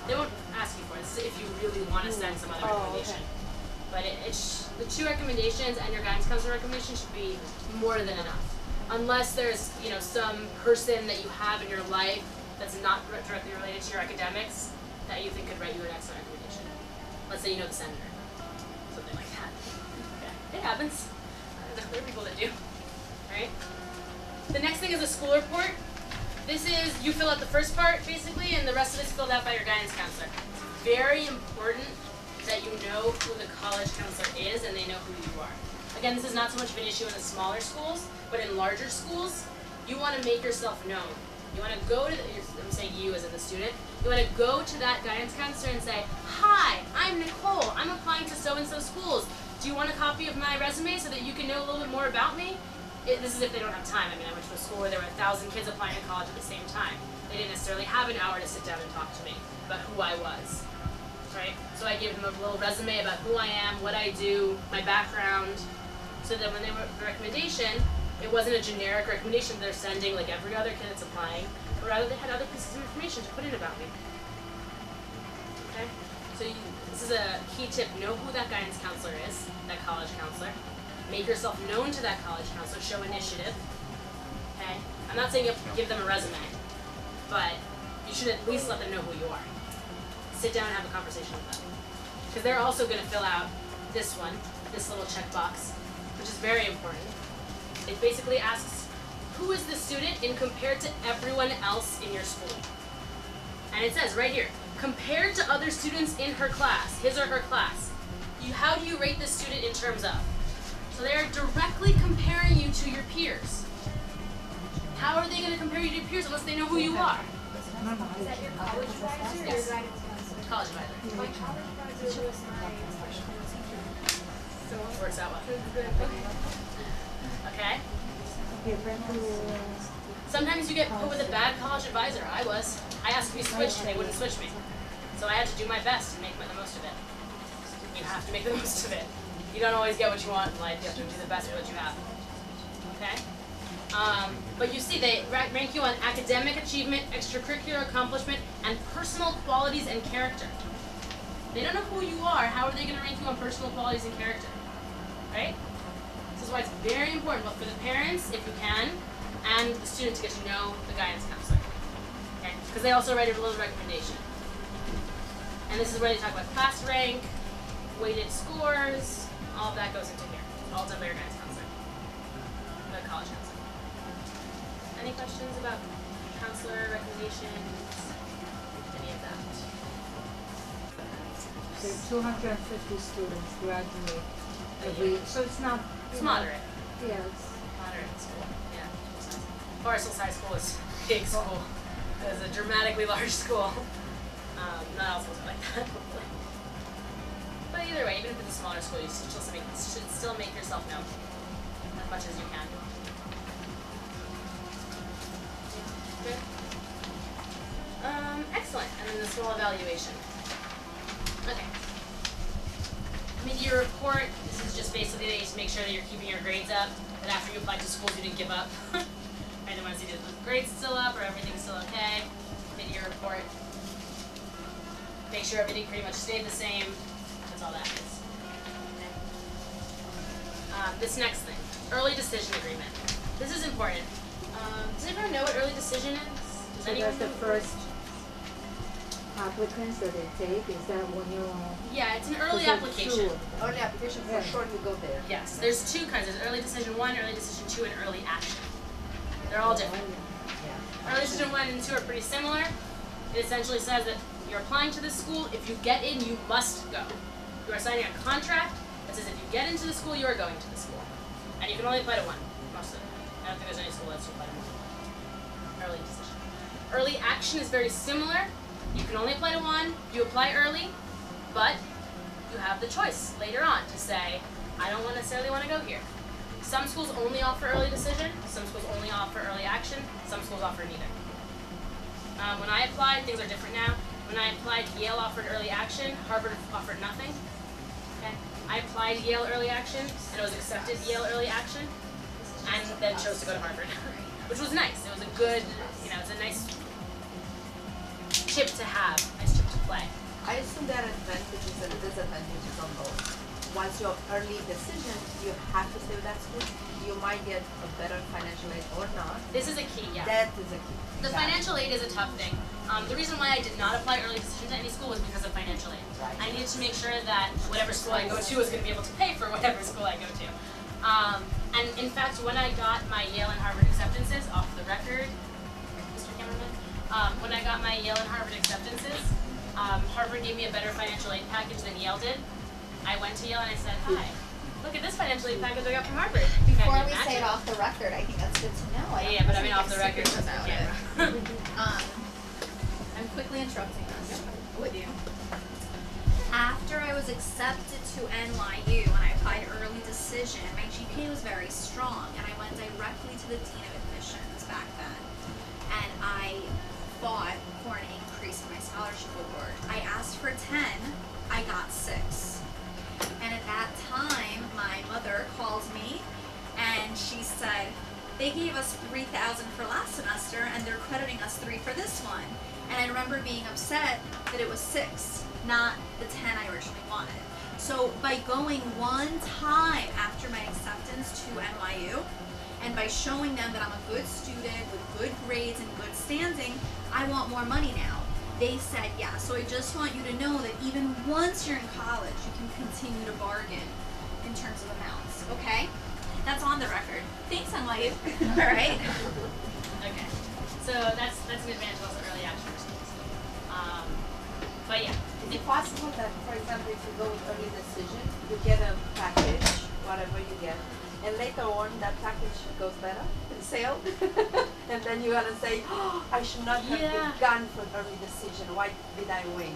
They won't ask you for it. This is if you really want to send some other recommendation. But the 2 recommendations and your guidance counselor recommendation should be more than enough. Unless there's some person that you have in your life that's not directly related to your academics that you think could write you an excellent recommendation. Let's say you know the senator, something like that. Okay. It happens. There are people that do. Right? The next thing is a school report. This is, you fill out the first part, basically, and the rest of it is filled out by your guidance counselor. Very important that you know who the college counselor is and they know who you are. Again, this is not so much of an issue in the smaller schools, but in larger schools, you want to make yourself known. You want to go to, I'm saying you as in the student, you want to go to that guidance counselor and say, "Hi, I'm Nicole. I'm applying to so-and-so schools. Do you want a copy of my resume so that you can know a little bit more about me?" This is if they don't have time. I mean, I went to a school where there were 1,000 kids applying to college at the same time. They didn't necessarily have an hour to sit down and talk to me about who I was, right? So I gave them a little resume about who I am, what I do, my background, so that when they wrote the recommendation, it wasn't a generic recommendation they're sending like every other kid that's applying, but rather they had other pieces of information to put in about me. Okay? So this is a key tip. Know who that guidance counselor is, that college counselor. Make yourself known to that college counselor, show initiative, okay? I'm not saying you have to give them a resume, but you should at least let them know who you are. Sit down and have a conversation with them. Because they're also gonna fill out this one, this little checkbox, which is very important. It basically asks, who is the student in compared to everyone else in your school? And it says right here, compared to other students in her class, his or her class, how do you rate this student in terms of? So they are directly comparing you to your peers. How are they going to parents unless they know who you are. No, no. Is that your college advisor or your Yes. guidance counselor? College advisor. My college advisor was my special ed teacher. So Works out well. so it's good. Okay. Okay? Sometimes you get put with a bad college advisor. I asked to be switched and they wouldn't switch me. So I had to do my best and make the most of it. You have to make the most of it. You don't always get what you want in life. You have to do the best with what you have. Okay? But you see, they rank you on academic achievement, extracurricular accomplishment, and personal qualities and character. They don't know who you are. How are they going to rank you on personal qualities and character? Right? This is why it's very important, both for the parents, if you can, and the student to get to know the guidance counselor. Okay? Because they also write a little recommendation. And this is where they talk about class rank, weighted scores, all of that goes into here. All done by your guidance counselor, the college counselor. Any questions about counselor recommendations, any of that? So 250 students graduate every year. So it's not. It's moderate. Yeah, it's Moderate school, yeah. Forest Hills High School is a big school. It's a dramatically large school. Not all schools are like that, hopefully. But either way, even if it's a smaller school, you should still make yourself known as much as you can. Good. Excellent. And then the small evaluation. Okay. Mid-year report. This is just basically they to make sure that you're keeping your grades up. That after you applied to schools, you didn't give up. Right? They want to see that the grades still up or everything's still okay. Mid-year report. Make sure everything pretty much stayed the same. That's all that is. This next thing, early decision agreement. This is important. Does everyone know what early decision is? Does so anyone that's the know? first applicants that they take. Is that when you? Yeah, it's an early Is it application. two? Early application for Yeah. sure you go there. Yes, there's two kinds. There's early decision 1, early decision 2, and early action. They're all different. Yeah. Early decision 1 and 2 are pretty similar. It essentially says that you're applying to this school. If you get in, you must go. You are signing a contract that says if you get into the school, you are going to the school. And you can only apply to one, most of them. I don't think there's any school that's apply to one. Early decision. Early action is very similar. You can only apply to one. You apply early, but you have the choice later on to say, I don't necessarily want to go here. Some schools only offer early decision. Some schools only offer early action. Some schools offer neither. When I applied, things are different now. When I applied, Yale offered early action. Harvard offered nothing. Okay. I applied Yale early action, and it was accepted Yale early action, and then chose to go to Harvard, which was nice. It was a good, it's a nice chip to have, nice chip to play. I assume there are advantages and disadvantages on both. Once your early decision, you have to stay with that school. You might get a better financial aid or not. This is a key, yeah. That is a key. The financial aid is a tough thing. The reason why I did not apply early decision to any school was because of financial aid. Right. I needed to make sure that whatever school I go to was going to be able to pay for whatever school I go to. And in fact, when I got my Yale and Harvard acceptances, off the record, Mr. Cameraman, when I got my Yale and Harvard acceptances, Harvard gave me a better financial aid package than Yale did. I went to Yale and I said, hi, look at this financial aid package I got from Harvard. Before Can you we match say it off the record, I think that's good to know. Yeah, but I mean off the record, just about the camera. I'm quickly interrupting us with you. After I was accepted to NYU and I applied early decision, my GPA was very strong and I went directly to the Dean of Admissions back then. And I fought for an increase in my scholarship award. I asked for 10, I got 6. And at that time, my mother called me and she said, they gave us $3,000 for last semester and they're crediting us 3 for this one. And I remember being upset that it was 6, not the 10 I originally wanted. So by going one time after my acceptance to NYU, and by showing them that I'm a good student with good grades and good standing, I want more money now. They said yeah. So I just want you to know that even once you're in college, you can continue to bargain in terms of amounts, okay? That's on the record. Thanks, NYU. All right? Okay. So that's an advantage also early action for schools. But yeah. Is it possible that, for example, if you go with early decision, you get a package, whatever you get, and later on that package goes better in sale, and then you're gonna say, oh, I should not have Yeah. gone for early decision. Why did I wait?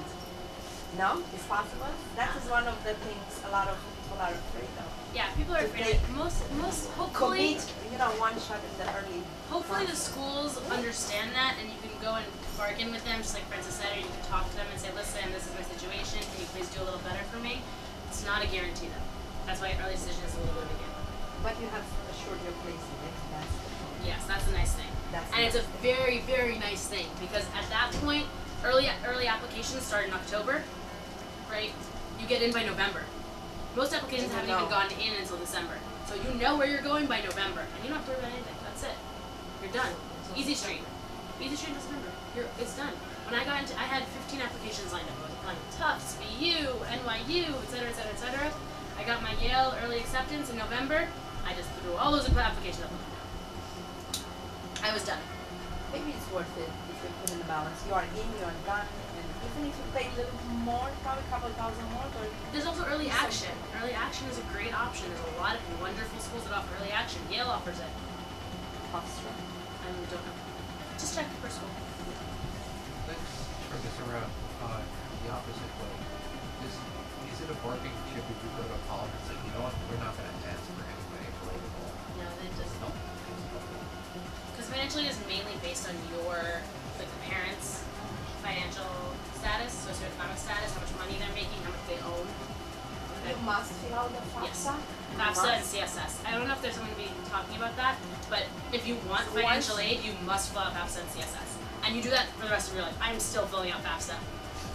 No, it's possible. That is one of the things a lot of people are afraid of. Yeah, people are afraid. Most hopefully. Commit, one shot in the early. Hopefully the schools understand that, and you can go and bargain with them, just like Francis said, or you can talk to them and say, listen, this is my situation, can you please do a little better for me? It's not a guarantee though. That's why early decision is a little bit of a gamble. But you have assured your place in it. That's the point. Yes, that's a nice thing. And it's a very, very nice thing, because at that point, early applications start in October, right? You get in by November. Most applications haven't even gone in until December. So you know where you're going by November, and you don't have to worry about anything. That's it. You're done. Easy stream. Easy stream doesn't matter. It's done. When I got into, I had 15 applications lined up. I was applying to Tufts, BU, NYU, et cetera, et cetera, et cetera. I got my Yale early acceptance in November. I just threw all those applications up. I was done. Maybe it's worth it if you put in the balance. You are in, you are done, and even if you pay a little more, probably a couple thousand more. There's also early action. Early action is a great option. There's a lot of wonderful schools that offer early action. Yale offers it. Hofstra. I don't know. Just check for school. Let's turn this around the opposite way. Is it a bargaining chip if you go to a college and say, you know what, we're not going to ask for anybody to play the ball? No, they just No. because financially is mainly based on your, like the parents' financial status, socioeconomic status, how much money they're making, how much they own. You must fill out the FAFSA. FAFSA and CSS. I don't know if there's someone to be talking about that, but if you want financial aid, you must fill out FAFSA and CSS. And you do that for the rest of your life. I'm still filling out FAFSA.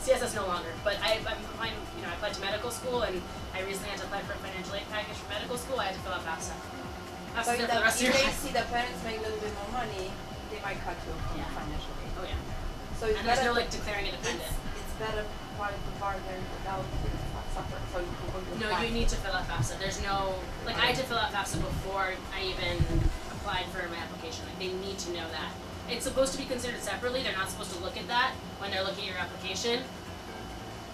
CSS no longer, but I applied to medical school, and I recently had to apply for a financial aid package for medical school. I had to fill out FAFSA. So FAFSA's there for the rest of if your they life. see the parents make a little bit more money, they might cut you from financial aid. Oh yeah. So it's And there's better no like declaring independent. It's better part to bargain without suffer. So you can go to No, you need to fill out FAFSA. There's no, like I had to fill out FAFSA before I even applied for my application. Like they need to know that. It's supposed to be considered separately. They're not supposed to look at that when they're looking at your application.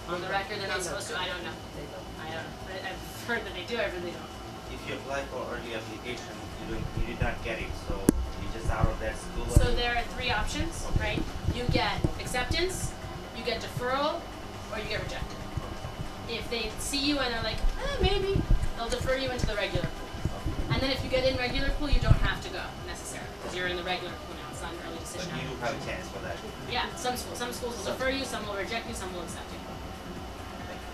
On the record, they're not supposed to. I don't know. I don't know. But I've heard that they do. I really don't. If you apply for early application, you did not get it, so you're just out of that school. So there are three options, right? You get acceptance, you get deferral, or you get rejected. If they see you and they're like, maybe, they'll defer you into the regular pool. And then if you get in regular pool, you don't have to go necessarily because you're in the regular pool now. It's not an early But decision. you do have a chance for that. Yeah, some schools will defer you, some will reject you, some will accept you.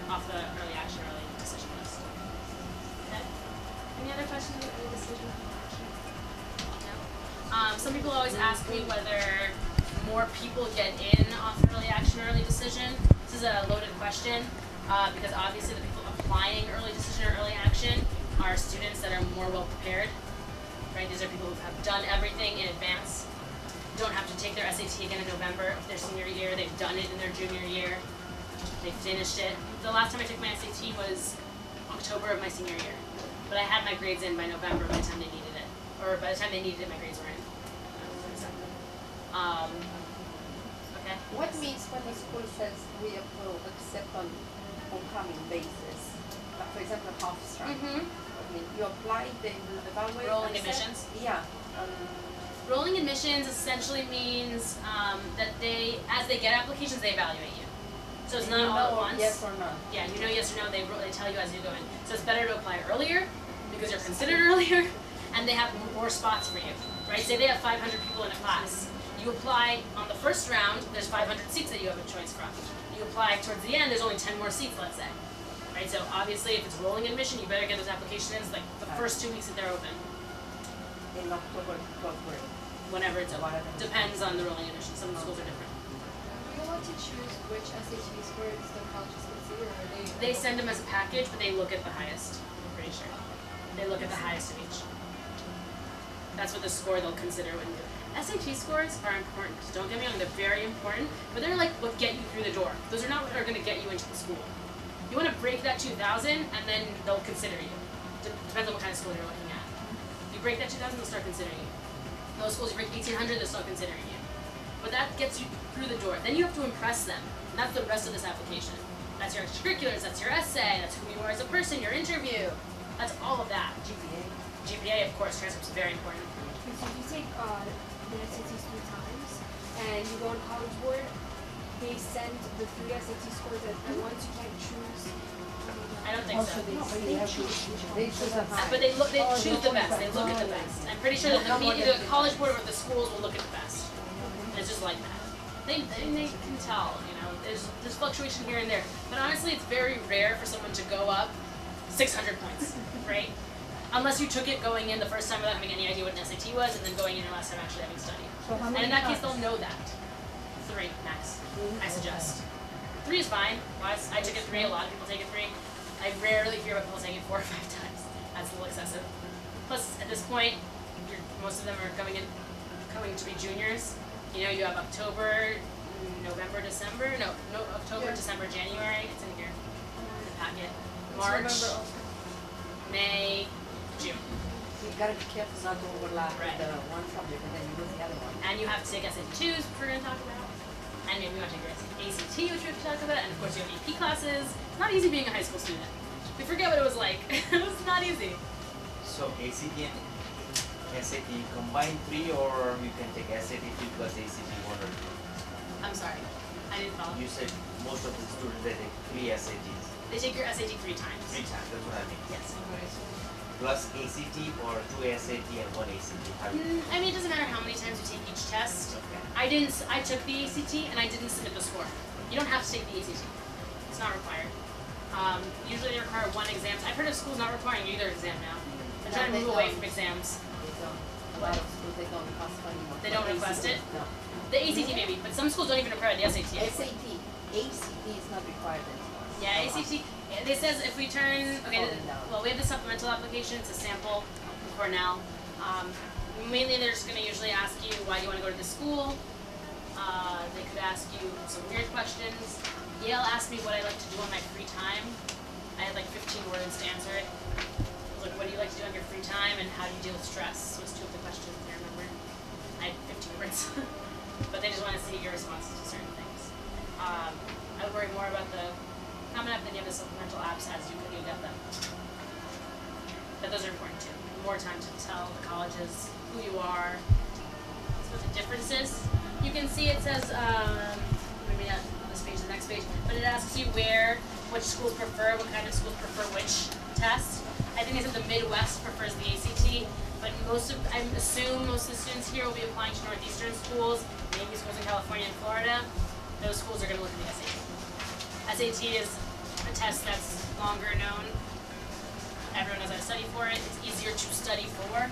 Off the early action, early decision list. Okay. Any other questions on early decision? No. Some people always ask me whether more people get in off early action, early decision. This is a loaded question because obviously the people applying early decision or early action are students that are more well prepared. Right? These are people who have done everything in advance. Don't have to take their SAT again in November of their senior year. They've done it in their junior year. They finished it. The last time I took my SAT was October of my senior year. But I had my grades in by November by the time they needed it. Or by the time they needed it, my grades were in. Okay. What means when the school says we will accept on homecoming basis? Like for example, Hofstra. Mm-hmm. I mean, you apply, they will evaluate. Rolling accept. admissions? Yeah. Rolling admissions essentially means that they, as they get applications, they evaluate you. So it's not all at once. Yes or no. Yeah, you know yes or no, they tell you as you go in. So it's better to apply earlier because you're considered earlier and they have more spots for you, right? Say they have 500 people in a class. You apply on the first round, there's 500 seats that you have a choice from. You apply towards the end, there's only 10 more seats, let's say. Right, so obviously if it's rolling admission, you better get those applications like the first 2 weeks that they're open. In October, Whenever it's open. Depends on the rolling admission. Some schools are different. Are we allowed to choose which SAT scores the colleges consider, or are they? They send them as a package, but they look at the highest. I'm pretty sure. They look at the highest of each. That's what the score they'll consider when you. SAT scores are important. Don't get me wrong, they're very important, but they're like what get you through the door. Those are not what are going to get you into the school. You want to break that 2,000, and then they'll consider you. Depends on what kind of school you're looking at. You break that 2,000, they'll start considering you. Those schools you break 1,800, they'll start considering you. But that gets you through the door. Then you have to impress them. And that's the rest of this application. That's your extracurriculars, that's your essay, that's who you are as a person, your interview. That's all of that. GPA. GPA, of course, transcript's very important. So if you take the SATs 3 times and you go on College Board, they send the 3 SAT scores at once. You can't choose. I don't think so. They choose a high. But they choose the best. They look at the best. I'm pretty sure that the College Board or the schools will look at the best. And it's just like that. They can tell, you know. There's fluctuation here and there. But honestly, it's very rare for someone to go up 600 points, right? Unless you took it going in the first time without having any idea what an SAT was, and then going in your last time actually having studied. And in that case, they'll know that. 3 max, I suggest. 3 is fine. I took it 3. A lot of people take it 3. I rarely hear about people taking it 4 or 5 times. That's a little excessive. Plus, at this point, most of them are coming to be juniors. You know, you have October, November, December. No, October, December, January. It's in here in the packet. March, May, June. You gotta be careful not to overlap with the one subject and then you lose the other one. And you have to take SAT2s, which we're going to talk about. And maybe you want to take your ACT, which we have to talk about. And of course, you have AP classes. It's not easy being a high school student. We forget what it was like. It was not easy. So ACT and SAT combine 3, or you can take SAT 3 plus ACT 1 or 2? I'm sorry. I didn't follow. You said most of the students they take 3 SATs. They take your SAT 3 times. 3 times, that's what I mean. Yes. Plus ACT or 2 SAT and 1 ACT. I mean, it doesn't matter how many times you take each test. Okay. I took the ACT and I didn't submit the score. You don't have to take the ACT. It's not required. Usually they require 1 exam. I've heard of schools not requiring either exam now. They're trying to move away from exams. They don't. A lot of schools, they don't request anymore. They don't request it? No. The ACT maybe, but some schools don't even require the SAT anymore. ACT is not required anymore. Yeah, ACT. It says if we turn, well, we have the supplemental application. It's a sample from Cornell. Mainly, they're just going to usually ask you why do you want to go to this school. They could ask you some weird questions. Yale asked me what I like to do on my free time. I had like 15 words to answer it. Like, what do you like to do on your free time, and how do you deal with stress? Was 2 of the questions I remember. I had 15 words, but they just want to see your responses to certain things. I would worry more about the Common App than you have the supplemental apps as you get them. But those are important too. More time to tell the colleges who you are. That's what the difference is. You can see it says, maybe not on this page, the next page, but it asks you which schools prefer, what kind of schools prefer which test. I think they said the Midwest prefers the ACT, but I assume most of the students here will be applying to Northeastern schools, maybe schools in California and Florida. Those schools are going to look at the SAT. SAT is a test that's longer known. Everyone knows how to study for it. It's easier to study for.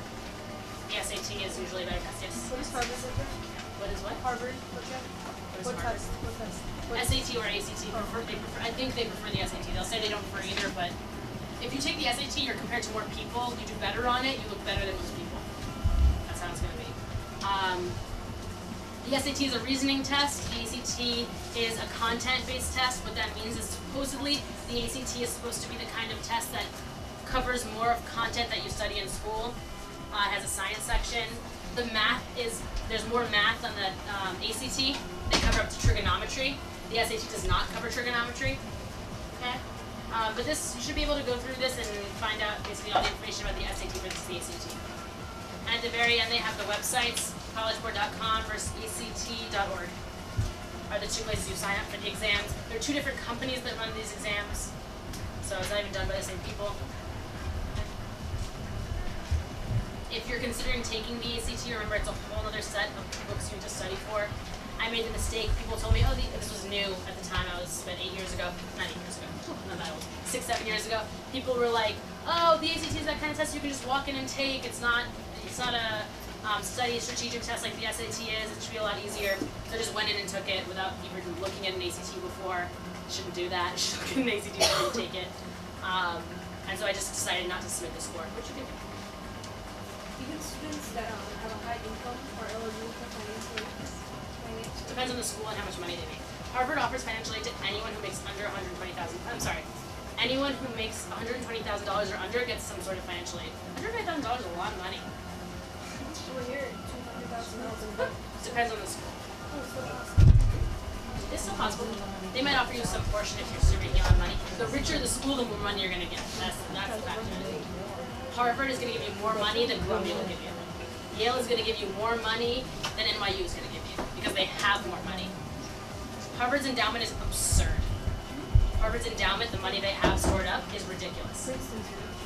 The SAT is usually a better test. Yes. What is Harvard subject? What is what? Harvard subject? What test? SAT or ACT. I think they prefer the SAT. They'll say they don't prefer either, but if you take the SAT, you're compared to more people. You do better on it. You look better than most people. That's how it's going to be. The SAT is a reasoning test. The ACT is a content-based test. What that means is supposedly the ACT is supposed to be the kind of test that covers more of content that you study in school. It has a science section. The math there's more math on the ACT. They cover up to trigonometry. The SAT does not cover trigonometry. Okay? But you should be able to go through this and find out basically all the information about the SAT versus the ACT. And at the very end, they have the websites, collegeboard.com versus ACT.org are the 2 places you sign up for the exams. There are 2 different companies that run these exams, so it's not even done by the same people. If you're considering taking the ACT, remember it's a whole other set of books you have to study for. I made the mistake. People told me, oh, this was new at the time. I was spent 8 years ago. Not 8 years ago. Not that old. 6, 7 years ago. People were like, oh, the ACT is that kind of test you can just walk in and take. It's not a study strategic test like the SAT is. It should be a lot easier. So I just went in and took it without even looking at an ACT before. Shouldn't do that. You should look at an ACT before you take it. And so I just decided not to submit the score, which you can do. Even students that have a high income are eligible for financial aid. Depends on the school and how much money they make. Harvard offers financial aid to anyone who makes under $120,000. I'm sorry, anyone who makes $120,000 or under gets some sort of financial aid. $120,000 is a lot of money. Well, here, $200,000. Depends on the school. Oh, it's still possible. It's still possible. They might offer you some portion if you're super making a lot of money. The richer the school, the more money you're going to get. That's the fact of it. Harvard is going to give you more money than Columbia will give you. Yale is going to give you more money than NYU is going to give you because they have more money. Harvard's endowment is absurd. Harvard's endowment, the money they have stored up, is ridiculous.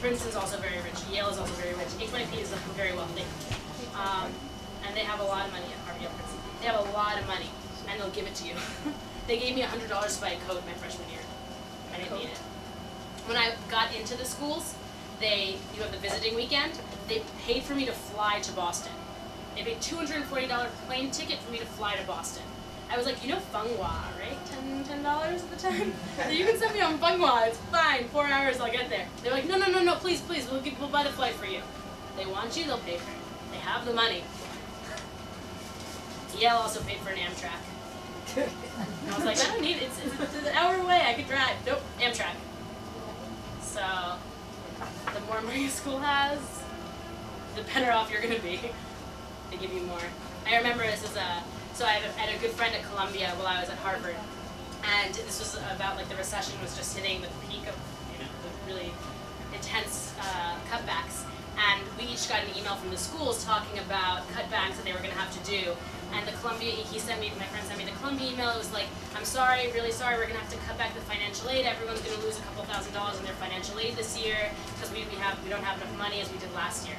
Princeton's also very rich. Yale is also very rich. HYP is very wealthy. And they have a lot of money at Harvard, Yale, Princeton. They have a lot of money, and they'll give it to you. They gave me $100 to buy a coat my freshman year. I didn't need it. When I got into the schools, you have the visiting weekend, they paid for me to fly to Boston. They paid $240 plane ticket for me to fly to Boston. I was like, you know Funghua, right? $10 at the time? So you can send me on Funghua, it's fine, 4 hours, I'll get there. They're like, no, please, we'll buy the flight for you. They want you, they'll pay for it. They have the money. Yale also paid for an Amtrak. And I was like, I don't need it, it's an hour away, I could drive. Nope, Amtrak. So, the more money a school has, the better off you're gonna be. They give you more. I remember this is so I had a good friend at Columbia while I was at Harvard, and this was about like the recession was just hitting the peak of, you know, the really intense cutbacks, and we each got an email from the schools talking about cutbacks that they were going to have to do. And the Columbia, my friend sent me the Columbia email. It was like, I'm sorry, really sorry, we're going to have to cut back the financial aid. Everyone's going to lose a couple $1,000s in their financial aid this year because we don't have enough money as we did last year.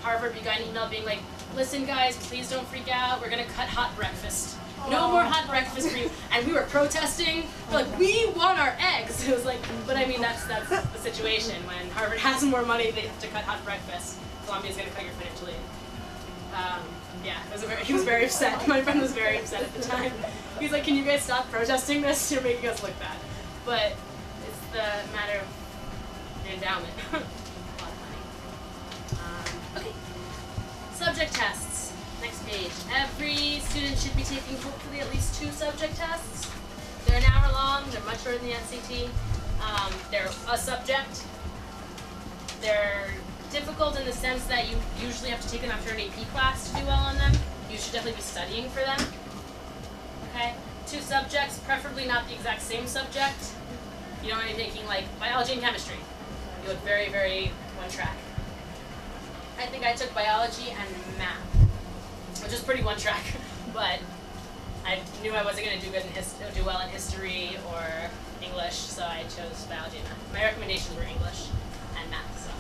Harvard, we got an email being like, listen guys, please don't freak out. We're going to cut hot breakfast. No more hot breakfast for you. And we were protesting. We're like, we want our eggs. It was like, but I mean, that's the situation. When Harvard has more money, they have to cut hot breakfast. Columbia's going to cut your financial aid. Yeah, he was very upset. My friend was very upset at the time. He's like, can you guys stop protesting this? You're making us look bad. But it's the matter of the endowment. A lot of money. Okay. Subject tests. Next page. Every student should be taking hopefully at least 2 subject tests. They're an hour long. They're much shorter than the SAT. They're a subject. They're difficult in the sense that you usually have to take them after an AP class to do well on them. You should definitely be studying for them. Okay? 2 subjects, preferably not the exact same subject. You don't want to be taking like biology and chemistry. You look very, very one track. I think I took biology and math, which is pretty one track, but I knew I wasn't going to do well in history or English, so I chose biology and math. My recommendations were English and math, so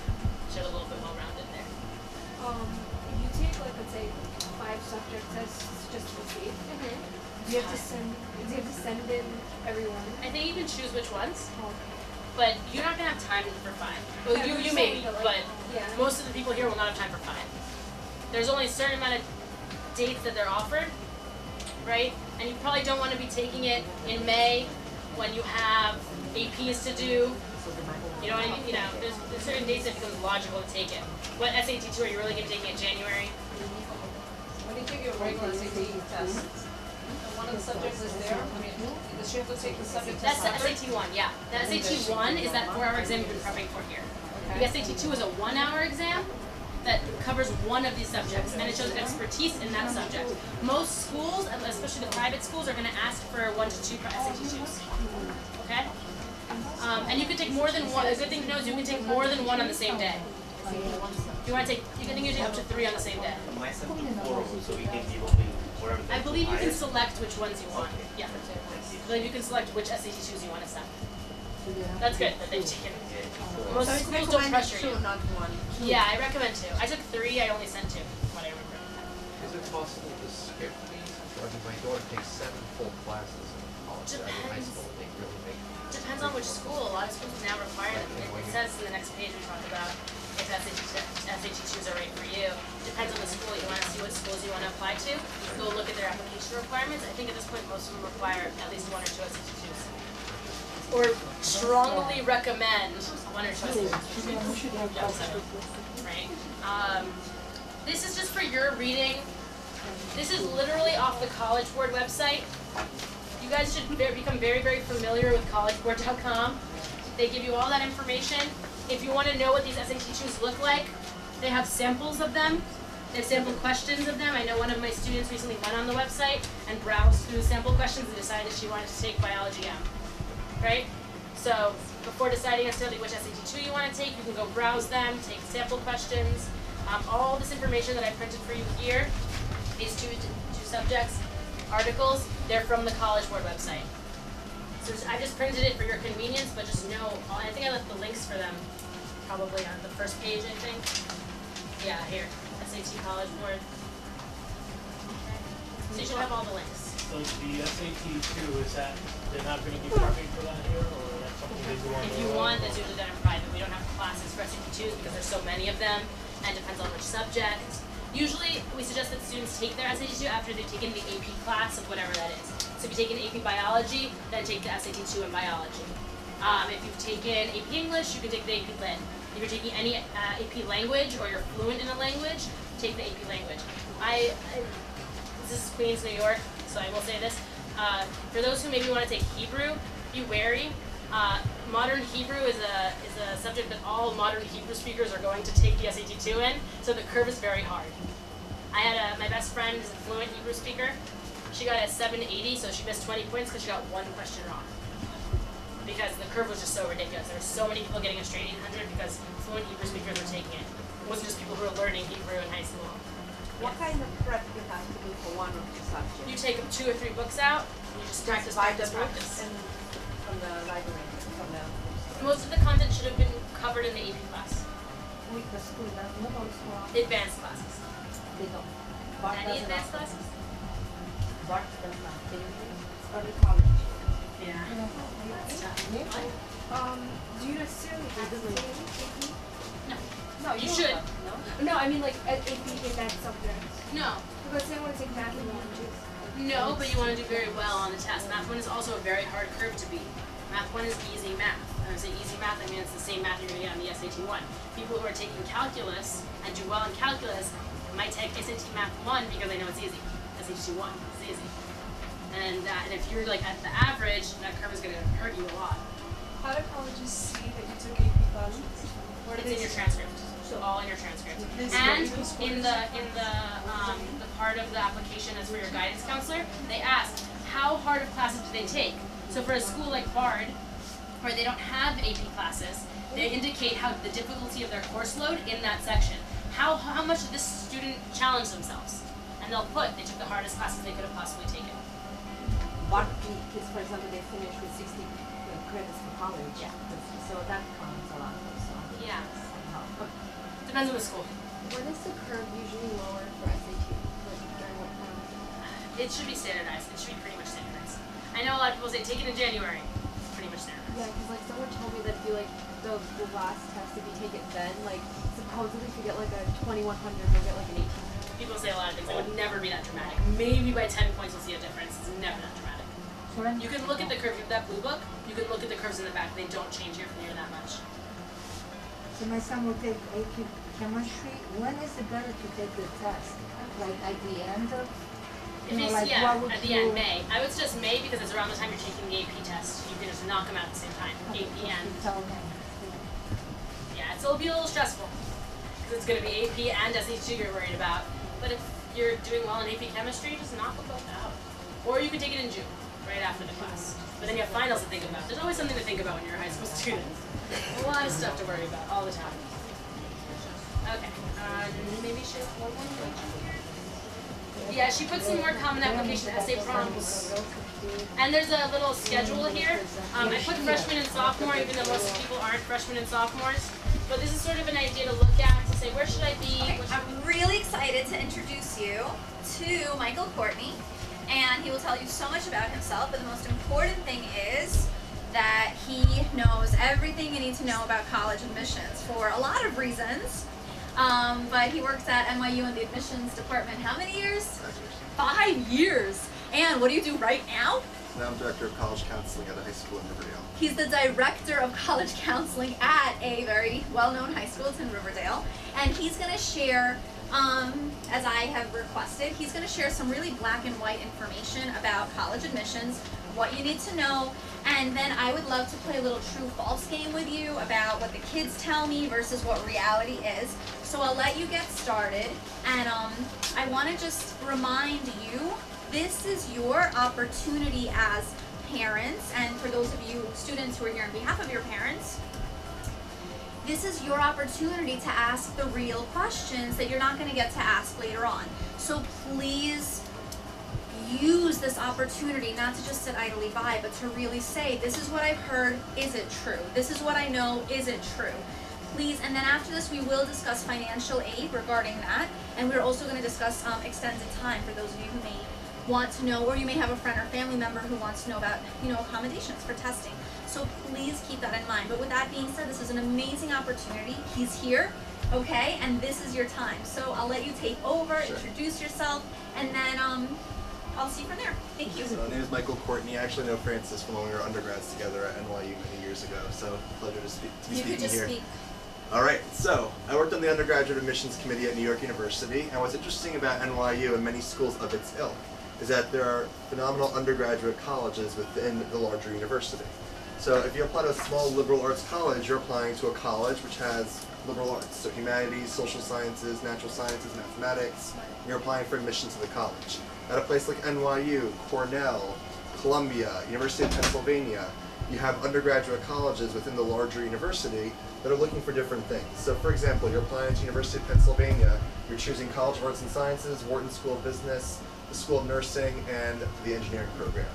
should have a little bit well-rounded there. If you take like let's say 5 subject tests just to see, do you have to send in everyone? I think you can choose which ones. Oh, But you're not gonna have time for 5. Well, Yeah, you I'm maybe, saying, but yeah. most of the people here will not have time for 5. There's only a certain amount of dates that they're offered, right? And you probably don't want to be taking it in May when you have APs to do. You know what I mean? You know, there's certain dates that becomes logical to take it. What SAT2 are you really gonna take it in January? When you take your regular SAT test, and one of the subjects is there, I mean, does she have to take the subject That's test the separate? SAT1, yeah. The SAT1 is that 4-hour exam you've been prepping for here. The SAT2 is a 1-hour exam that covers one of these subjects, and it shows expertise in that subject. Most schools, especially the private schools, are going to ask for 1 to 2 SAT2s. Okay? And you can take more than one. A good thing to know is you can take more than one on the same day. If you want to take, you can take up to 3 on the same day. My son took 4, so we can give only whatever. I believe you can select which ones you want. Yeah. I believe you can select which SAT2s you want to send. That's good that they've taken. Most schools don't pressure you. Not 1. Yeah, I recommend 2. I took 3, I only sent 2, from what I remember. Is it possible to skip these? I mean, my daughter takes 7 full classes in college. I mean, high school, they really make. Depends on which school. A lot of schools now require them. It says in the next page we talk about if SAT2s are right for you. Depends on the school. You want to see what schools you want to apply to. Go look at their application requirements. I think at this point most of them require at least 1 or 2 SAT2s. Or strongly recommend 1 or 2 SAT2s. Right? This is just for your reading. This is literally off the College Board website. You guys should become very, very familiar with collegeboard.com. They give you all that information. If you want to know what these SAT2s look like, they have samples of them. They have sample questions of them. I know one of my students recently went on the website and browsed through sample questions and decided she wanted to take Biology M. Right? So before deciding necessarily which SAT 2 you want to take, you can go browse them, take sample questions. All this information that I printed for you here, these two subjects, articles, they're from the College Board website. So I just printed it for your convenience, but just know, I think I left the links for them probably on the first page, I think. Yeah, here, SAT College Board. Okay. So you should have all the links. So the SAT 2, is that, they're not gonna be prepping for that here, or that's something they do on If their you own? want, that's usually done in private. We don't have classes for SAT 2s because there's so many of them, and it depends on which subject. Usually, we suggest that students take their SAT 2 after they've taken the AP class of whatever that is. So if you've taken AP Biology, then take the SAT 2 in Biology. If you've taken AP English, you can take the AP Lit. If you're taking any AP language or you're fluent in a language, take the AP language. This is Queens, New York, so I will say this. For those who maybe want to take Hebrew, be wary. Modern Hebrew is a subject that all modern Hebrew speakers are going to take the SAT 2 in, so the curve is very hard. I had my best friend is a fluent Hebrew speaker. She got a 780, so she missed 20 points because she got one question wrong. Because the curve was just so ridiculous. There were so many people getting a straight 800 because fluent Hebrew speakers were taking it. It wasn't just people who were learning Hebrew in high school. What kind of prep you have to do for one of the subjects? You take 2 or 3 books out, and you just practice, buy practice, the books practice. and from the library, from the Most of the content should have been covered in the AP class. with the school, not all school. Advanced classes. They don't. Bart Any doesn't advanced offer. classes? Bart does not. They study college. Yeah. That's tough. What? Do you necessarily have to take AP? No. No, You don't should. have- No, I mean like AP in that subject. No. Because they want to take math and languages. No, but you want to do very well on the test. Math 1 is also a very hard curve to beat. Math 1 is easy math. When I say easy math, I mean it's the same math you're going to get on the SAT 1. People who are taking calculus and do well in calculus might take SAT Math 1 because they know it's easy. SAT 1 is easy. And if you're like at the average, that curve is going to hurt you a lot. How do colleges see that you took AP classes? It's in your transcript. So all in your transcript. And in the part of the application that's for your guidance counselor, they ask how hard of classes do they take. So for a school like Bard, where they don't have AP classes, they indicate how the difficulty of their course load in that section. How much did this student challenge themselves? And they'll put they took the hardest classes they could have possibly taken. Bart kids, for example, they finish with 60 credits in college. Yeah. So that counts a lot also. Yeah. Somehow. Depends on the school. When is the curve usually lower for SAT? Like during what time? It should be standardized. It should be pretty much standardized. I know a lot of people say take it in January. It's pretty much standardized. Yeah, because like someone told me that if you like the last test, if you take it then, like supposedly if you get like a 2100, you'll get like an 1800. People say a lot of things. It would never be that dramatic. Maybe by 10 points you'll see a difference. It's never that dramatic. You can look at the curve. You have that blue book. You can look at the curves in the back. They don't change here from here that much. So my son will take AP chemistry. When is it better to take the test? Like at the end of, If you know, it's, like yeah, what would at the you? end, May. I would suggest May because it's around the time you're taking the AP test. You can just knock them out at the same time. AP and Tell him. yeah, it'll be a little stressful because it's going to be AP and SAT you're worried about. But if you're doing well in AP chemistry, just knock them both out. Or you can take it in June, right after the class. But then you have finals to think about. There's always something to think about when you're a high school student. A lot of stuff to worry about all the time. Okay, maybe she has one more page here. Yeah, she put some more common application essay prompts. And there's a little schedule here. I put freshmen and sophomore, even though most people aren't freshmen and sophomores. But this is sort of an idea to look at to say, where should I be? Okay, I'm really excited to introduce you to Michael Courtney, and he will tell you so much about himself, but the most important thing is that he knows everything you need to know about college admissions for a lot of reasons. But he works at NYU in the admissions department how many years? 5 years. And what do you do right now? Now I'm director of college counseling at a high school in Riverdale. He's the director of college counseling at a very well-known high school. It's in Riverdale. And he's going to share, as I have requested, he's going to share some really black and white information about college admissions, what you need to know, and then I would love to play a little true-false game with you about what the kids tell me versus what reality is. So I'll let you get started, and I want to just remind you, this is your opportunity as parents, and for those of you students who are here on behalf of your parents, this is your opportunity to ask the real questions that you're not going to get to ask later on. So please use this opportunity not to just sit idly by, but to really say, this is what I've heard, is it true? This is what I know, is it true? Please, and then after this we will discuss financial aid regarding that, and we're also going to discuss extended time for those of you who may want to know, or you may have a friend or family member who wants to know about, accommodations for testing. So please keep that in mind. But with that being said, this is an amazing opportunity. He's here, okay, and this is your time. So I'll let you take over, introduce yourself, and then I'll see you from there. Thank you. So my name is Michael Courtney. I actually know Francis from when we were undergrads together at NYU many years ago. So pleasure to be You speaking could just here. speak. All right, so I worked on the undergraduate admissions committee at New York University, and what's interesting about NYU and many schools of its ilk is that there are phenomenal undergraduate colleges within the larger university. So if you apply to a small liberal arts college, you're applying to a college which has liberal arts, so humanities, social sciences, natural sciences, mathematics. You're applying for admission to the college. At a place like NYU, Cornell, Columbia, University of Pennsylvania, you have undergraduate colleges within the larger university that are looking for different things. So for example, you're applying to University of Pennsylvania, you're choosing College of Arts and Sciences, Wharton School of Business, the School of Nursing, and the engineering program.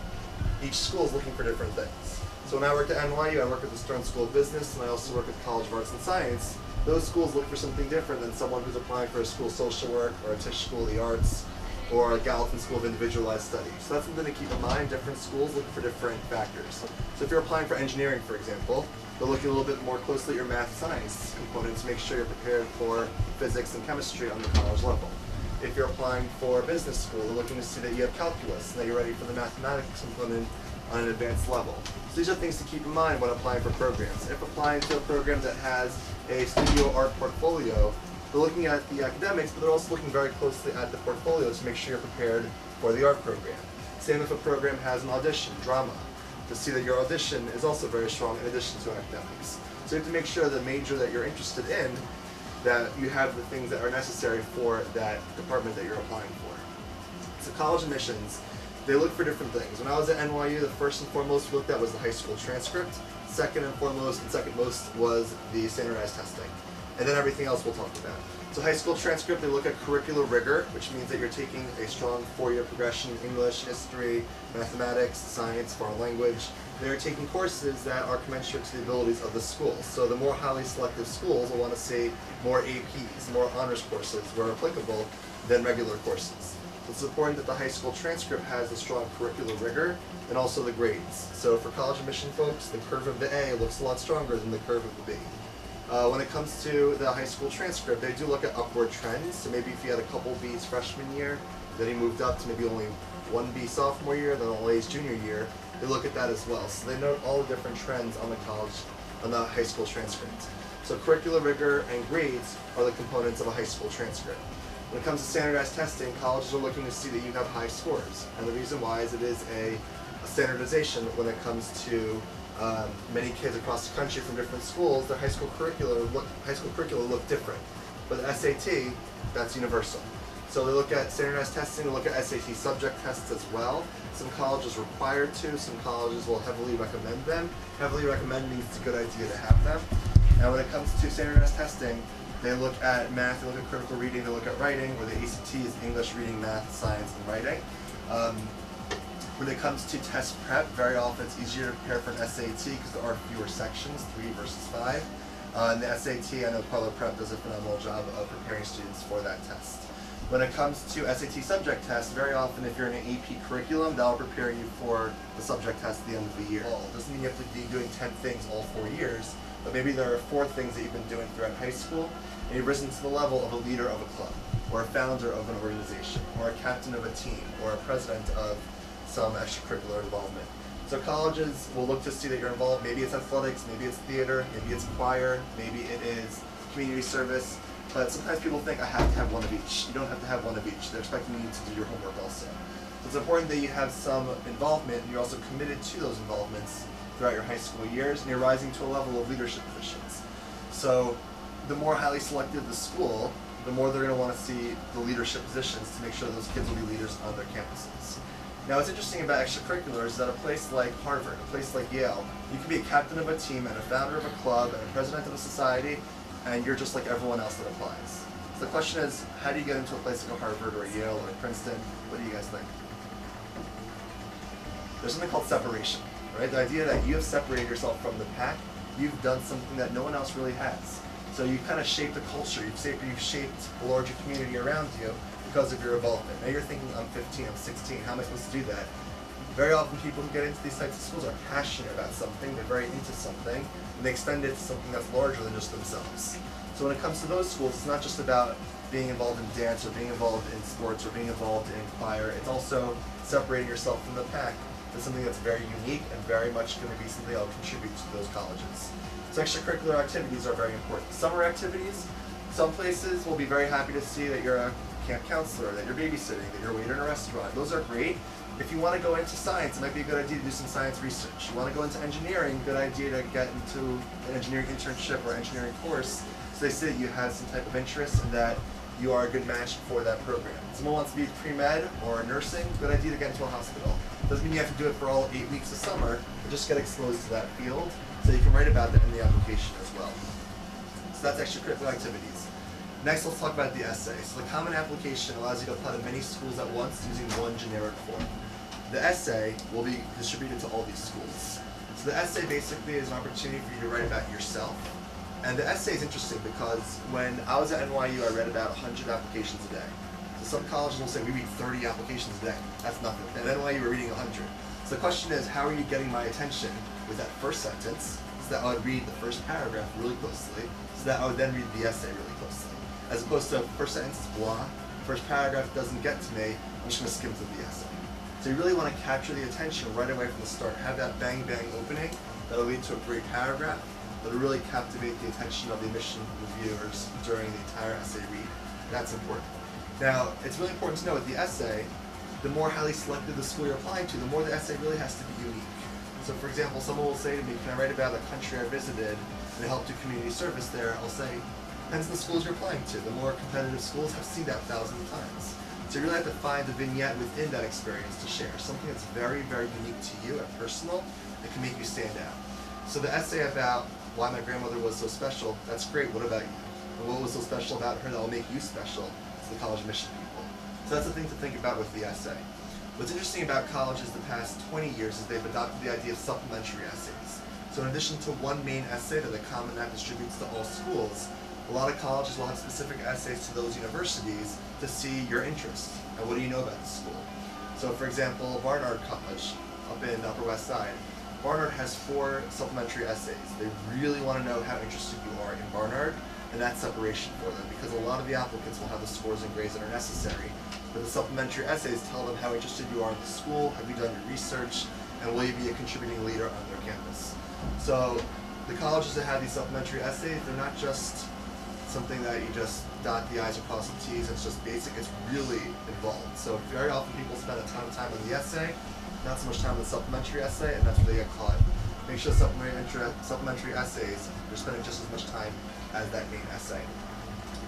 Each school is looking for different things. So when I worked at NYU, I worked at the Stern School of Business, and I also worked at the College of Arts and Science. Those schools look for something different than someone who's applying for a school of social work, or a Tisch School of the Arts, or a Gallatin School of Individualized Studies. So that's something to keep in mind. Different schools look for different factors. So if you're applying for engineering, for example, they're looking a little bit more closely at your math science component to make sure you're prepared for physics and chemistry on the college level. If you're applying for business school, they're looking to see that you have calculus and that you're ready for the mathematics component on an advanced level. So these are things to keep in mind when applying for programs. If applying to a program that has a studio art portfolio, they're looking at the academics, but they're also looking very closely at the portfolio to make sure you're prepared for the art program. Same if a program has an audition, drama, to see that your audition is also very strong in addition to academics. So you have to make sure the major that you're interested in, that you have the things that are necessary for that department that you're applying for. So college admissions, they look for different things. When I was at NYU, the first and foremost we looked at was the high school transcript. Second and foremost and second most was the standardized testing. And then everything else we'll talk about. So high school transcript, they look at curricular rigor, which means that you're taking a strong four-year progression in English, history, mathematics, science, foreign language. They're taking courses that are commensurate to the abilities of the schools. So the more highly selective schools will want to see more APs, more honors courses where applicable than regular courses. So it's important that the high school transcript has a strong curricular rigor and also the grades. So for college admission folks, the curve of the A looks a lot stronger than the curve of the B. When it comes to the high school transcript, they do look at upward trends. So maybe if you had a couple Bs freshman year, then he moved up to maybe only one B sophomore year, then all A's junior year, they look at that as well. So they note all the different trends on the high school transcript. So curricular rigor and grades are the components of a high school transcript. When it comes to standardized testing, colleges are looking to see that you have high scores. And the reason why is it is a standardization when it comes to many kids across the country from different schools. Their high school curricula look different. But the SAT, that's universal. So they look at standardized testing, they look at SAT subject tests as well. Some colleges require to, some colleges will heavily recommend them. Heavily recommend means it's a good idea to have them. And when it comes to standardized testing, they look at math, they look at critical reading, they look at writing, where the ACT is English, reading, math, science, and writing. When it comes to test prep, very often it's easier to prepare for an SAT because there are fewer sections, 3 versus 5. And the SAT, I know Queller Prep does a phenomenal job of preparing students for that test. When it comes to SAT subject tests, very often if you're in an AP curriculum, that'll prepare you for the subject test at the end of the year. It doesn't mean you have to be doing 10 things all 4 years, but maybe there are 4 things that you've been doing throughout high school, and you've risen to the level of a leader of a club, or a founder of an organization, or a captain of a team, or a president of some extracurricular involvement. So colleges will look to see that you're involved. Maybe it's athletics, maybe it's theater, maybe it's choir, maybe it is community service. But sometimes people think I have to have one of each. You don't have to have one of each. They're expecting you to do your homework also. So it's important that you have some involvement and you're also committed to those involvements throughout your high school years and you're rising to a level of leadership positions. So the more highly selective the school, the more they're going to want to see the leadership positions to make sure those kids will be leaders on their campuses. Now what's interesting about extracurriculars is that a place like Harvard, a place like Yale, you can be a captain of a team and a founder of a club and a president of a society, and you're just like everyone else that applies. So the question is, how do you get into a place like a Harvard or a Yale or a Princeton? What do you guys think? There's something called separation, right? The idea that you have separated yourself from the pack, you've done something that no one else really has. So you've kind of shaped a culture, you've shaped a larger community around you because of your involvement. Now you're thinking, I'm 15, I'm 16, how am I supposed to do that? Very often people who get into these types of schools are passionate about something, they're very into something, and they extend it to something that's larger than just themselves. So when it comes to those schools, it's not just about being involved in dance or being involved in sports or being involved in choir, it's also separating yourself from the pack to something that's very unique and very much going to be something that will contribute to those colleges. So extracurricular activities are very important. Summer activities, some places will be very happy to see that you're a camp counselor, that you're babysitting, that you're a waiter in a restaurant. Those are great. If you want to go into science, it might be a good idea to do some science research. You want to go into engineering, good idea to get into an engineering internship or engineering course, so they say that you have some type of interest and that you are a good match for that program. Someone wants to be pre-med or nursing, good idea to get into a hospital. Doesn't mean you have to do it for all 8 weeks of summer, but just get exposed to that field so you can write about that in the application as well. So that's extracurricular activities. Next, let's talk about the essay. So the common application allows you to apply to many schools at once using one generic form. The essay will be distributed to all these schools. So the essay basically is an opportunity for you to write about yourself. And the essay is interesting because when I was at NYU, I read about 100 applications a day. So some colleges will say we read 30 applications a day. That's nothing. At NYU, we're reading 100. So the question is, how are you getting my attention with that first sentence, so that I would read the first paragraph really closely, so that I would then read the essay really closely. As opposed to first sentence is blah, first paragraph doesn't get to me, I'm just going to skim through the essay. So you really want to capture the attention right away from the start. Have that bang bang opening that'll lead to a great paragraph that'll really captivate the attention of the admission reviewers during the entire essay read. That's important. Now, it's really important to know with the essay, the more highly selective the school you're applying to, the more the essay really has to be unique. So for example, someone will say to me, can I write about a country I visited and help do community service there? I'll say, depends on the schools you're applying to. The more competitive schools have seen that thousands of times. So you really have to find a vignette within that experience to share, something that's very, very unique to you and personal that can make you stand out. So the essay about why my grandmother was so special, that's great, what about you? And what was so special about her that will make you special to the college admission people? So that's the thing to think about with the essay. What's interesting about colleges the past 20 years is they've adopted the idea of supplementary essays. So in addition to one main essay that the Common App distributes to all schools, a lot of colleges will have specific essays to those universities to see your interests and what do you know about the school. So for example, Barnard College up in the Upper West Side, Barnard has 4 supplementary essays. They really want to know how interested you are in Barnard, and that's separation for them because a lot of the applicants will have the scores and grades that are necessary. But the supplementary essays tell them how interested you are in the school, have you done your research, and will you be a contributing leader on their campus. So the colleges that have these supplementary essays, they're not just something that you just dot the I's or cross the T's, it's just basic, it's really involved. So very often people spend a ton of time on the essay, not so much time on the supplementary essay, and that's where they get caught. Make sure supplementary essays, you're spending just as much time as that main essay.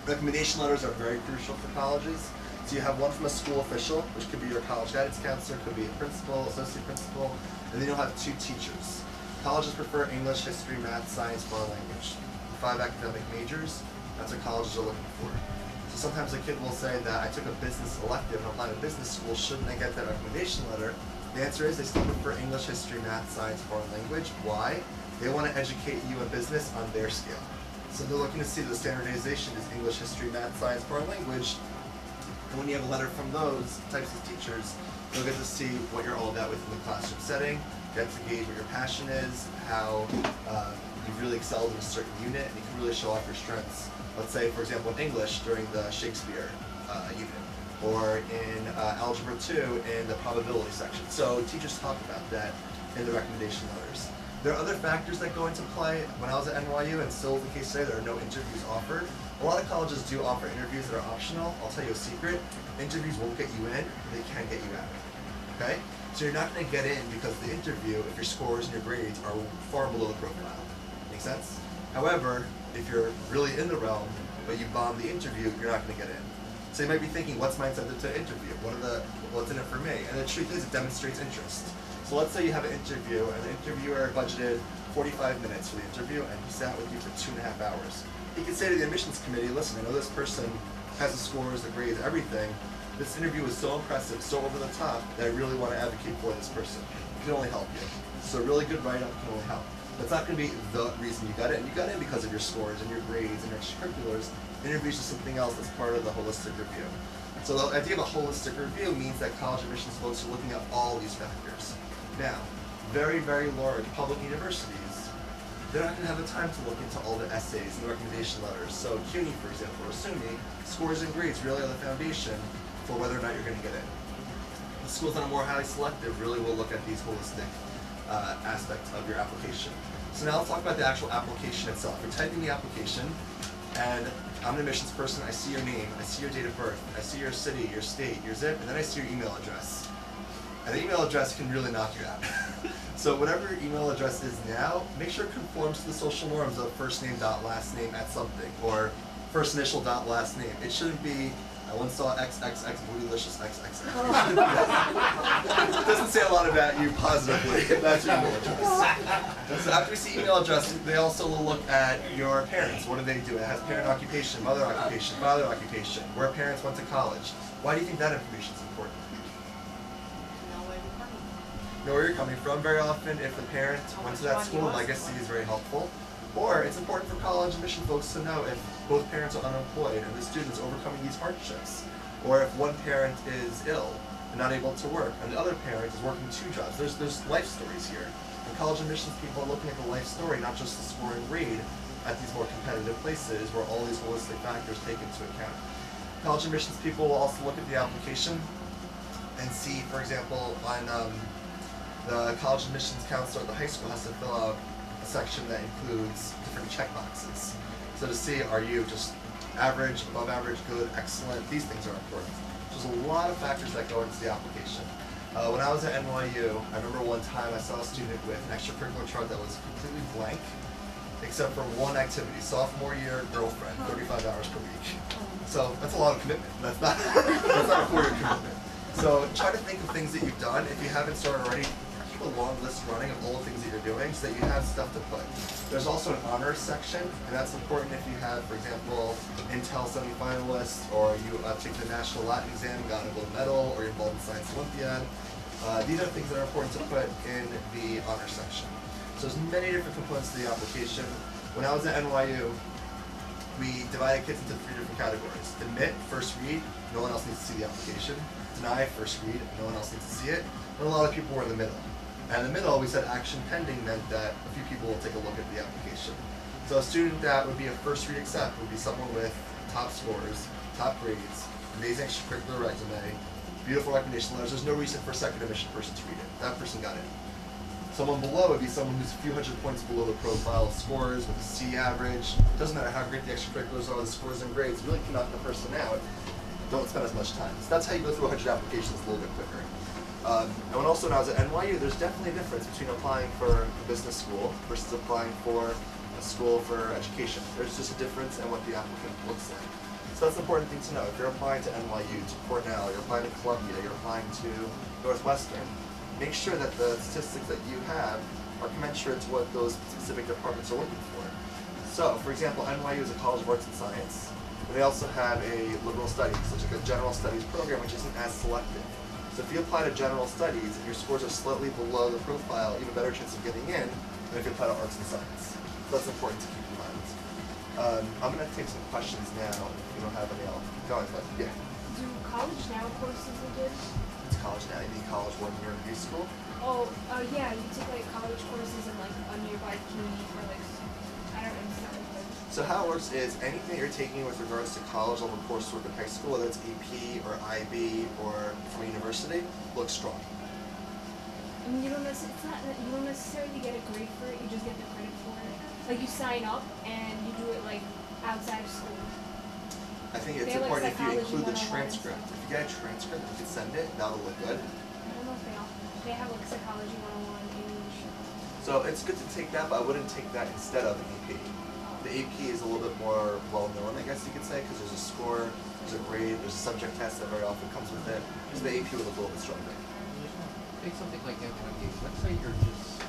Recommendation letters are very crucial for colleges. So you have one from a school official, which could be your college guidance counselor, could be a principal, associate principal, and then you'll have 2 teachers. Colleges prefer English, history, math, science, foreign language. The 5 academic majors, that's what colleges are looking for. So sometimes a kid will say that I took a business elective and applied to business school, shouldn't I get that recommendation letter? The answer is they still prefer English, history, math, science, foreign language. Why? They want to educate you in business on their scale. So they're looking to see the standardization is English, history, math, science, foreign language. And when you have a letter from those types of teachers, you'll get to see what you're all about within the classroom setting, get to gauge what your passion is, how you've really excelled in a certain unit, and you can really show off your strengths. Let's say, for example, in English during the Shakespeare unit, or in Algebra 2 in the probability section. So teachers talk about that in the recommendation letters. There are other factors that go into play. When I was at NYU, and still the case today, there are no interviews offered. A lot of colleges do offer interviews that are optional. I'll tell you a secret, interviews won't get you in, they can get you out. Okay? So you're not going to get in because of the interview if your scores and your grades are far below the profile. Make sense? However, if you're really in the realm, but you bomb the interview, you're not going to get in. So you might be thinking, what's my incentive to interview? What's in it for me? And And the truth is, it demonstrates interest. So let's say you have an interview, and the interviewer budgeted 45 minutes for the interview, and he sat with you for 2.5 hours. He could say to the admissions committee, listen, I know this person has the scores, the grades, everything. This interview was so impressive, so over the top, that I really want to advocate for this person. It can only help you. So a really good write-up can only help. That's not going to be the reason you got in. You got in because of your scores and your grades and your extracurriculars. The interview is just something else that's part of the holistic review. So the idea of a holistic review means that college admissions folks are looking at all these factors. Now, very, very large public universities, they're not going to have the time to look into all the essays and the recommendation letters. So CUNY, for example, or SUNY, scores and grades really are the foundation for whether or not you're going to get in. The schools that are more highly selective really will look at these holistic aspects of your application. So now let's talk about the actual application itself. You're typing the application, and I'm an admissions person. I see your name, I see your date of birth, I see your city, your state, your zip, and then I see your email address. And the email address can really knock you out. So whatever your email address is now, make sure it conforms to the social norms of first name dot last name at something, or first initial dot last name. It shouldn't be, I once saw XXX bootylicious XXX. It doesn't say a lot about you positively if that's your email address. So after we see email address, they also will look at your parents. What do they do? It has parent occupation, mother occupation, father occupation, where parents went to college. Why do you think that information is important? Know where you're coming from. Very often, if the parent went to that school, legacy is very helpful. Or it's important for college admission folks to know if both parents are unemployed and the student's overcoming these hardships. Or if one parent is ill and not able to work, and the other parent is working 2 jobs. There's life stories here. And college admissions people are looking at the life story, not just the score and grade at these more competitive places where all these holistic factors take into account. College admissions people will also look at the application and see, for example, on the college admissions counselor at the high school has to fill out a section that includes different checkboxes. So to see, are you just average, above average, good, excellent, these things are important. There's a lot of factors that go into the application. When I was at NYU, I remember one time I saw a student with an extracurricular chart that was completely blank, except for one activity, sophomore year girlfriend, 35 hours per week. So that's a lot of commitment. That's not a 4-year commitment. So try to think of things that you've done. If you haven't started already, keep a long list running of all the things that you're doing so that you have stuff to put. There's also an honors section, and that's important if you have, for example, Intel semifinalist, or you took the National Latin exam and got a gold medal, or you're involved in Science Olympiad. These are things that are important to put in the honors section. So there's many different components to the application. When I was at NYU, we divided kids into 3 different categories. Admit, first read, no one else needs to see the application. Deny, first read, no one else needs to see it. And a lot of people were in the middle. And in the middle, we said action pending meant that a few people will take a look at the application. So a student that would be a first read accept would be someone with top scores, top grades, amazing extracurricular resume, beautiful recommendation letters. There's no reason for a second admission person to read it. That person got in. Someone below would be someone who's a few hundred points below the profile of scores with a C average. It doesn't matter how great the extracurriculars are, the scores and grades really can knock the person out. Don't spend as much time. So that's how you go through 100 applications a little bit quicker. And also when I was at NYU, there's definitely a difference between applying for a business school versus applying for a school for education. There's just a difference in what the applicant looks like. So that's an important thing to know. If you're applying to NYU, to Cornell, you're applying to Columbia, you're applying to Northwestern, make sure that the statistics that you have are commensurate to what those specific departments are looking for. So, for example, NYU is a College of Arts and Science, and they also have a liberal studies, such like a general studies program, which isn't as selective. So if you apply to general studies and your scores are slightly below the profile, you have a better chance of getting in than if you apply to arts and science. So that's important to keep in mind. I'm going to take some questions now. If you don't have any, I'll go ahead. But yeah. Do college now courses again? It's college now. You mean college 1 year in high school? Oh, yeah, you take like college courses in like a nearby community for like, I don't understand. So how it works is anything that you're taking with regards to college level coursework in high school, whether it's AP or IB or from a university, looks strong. I mean, you don't necessarily get a grade for it, you just get the credit for it. Like you sign up and you do it like outside of school. I think it's important if you include the transcript. If you get a transcript and you can send it, that'll look good. I don't know if they have like psychology 101 English. So it's good to take that, but I wouldn't take that instead of an AP. The AP is a little bit more well-known, I guess you could say, because there's a score, there's a grade, there's a subject test that very often comes with it. So the AP would look a little bit stronger. take something like NYU. Let's say you're just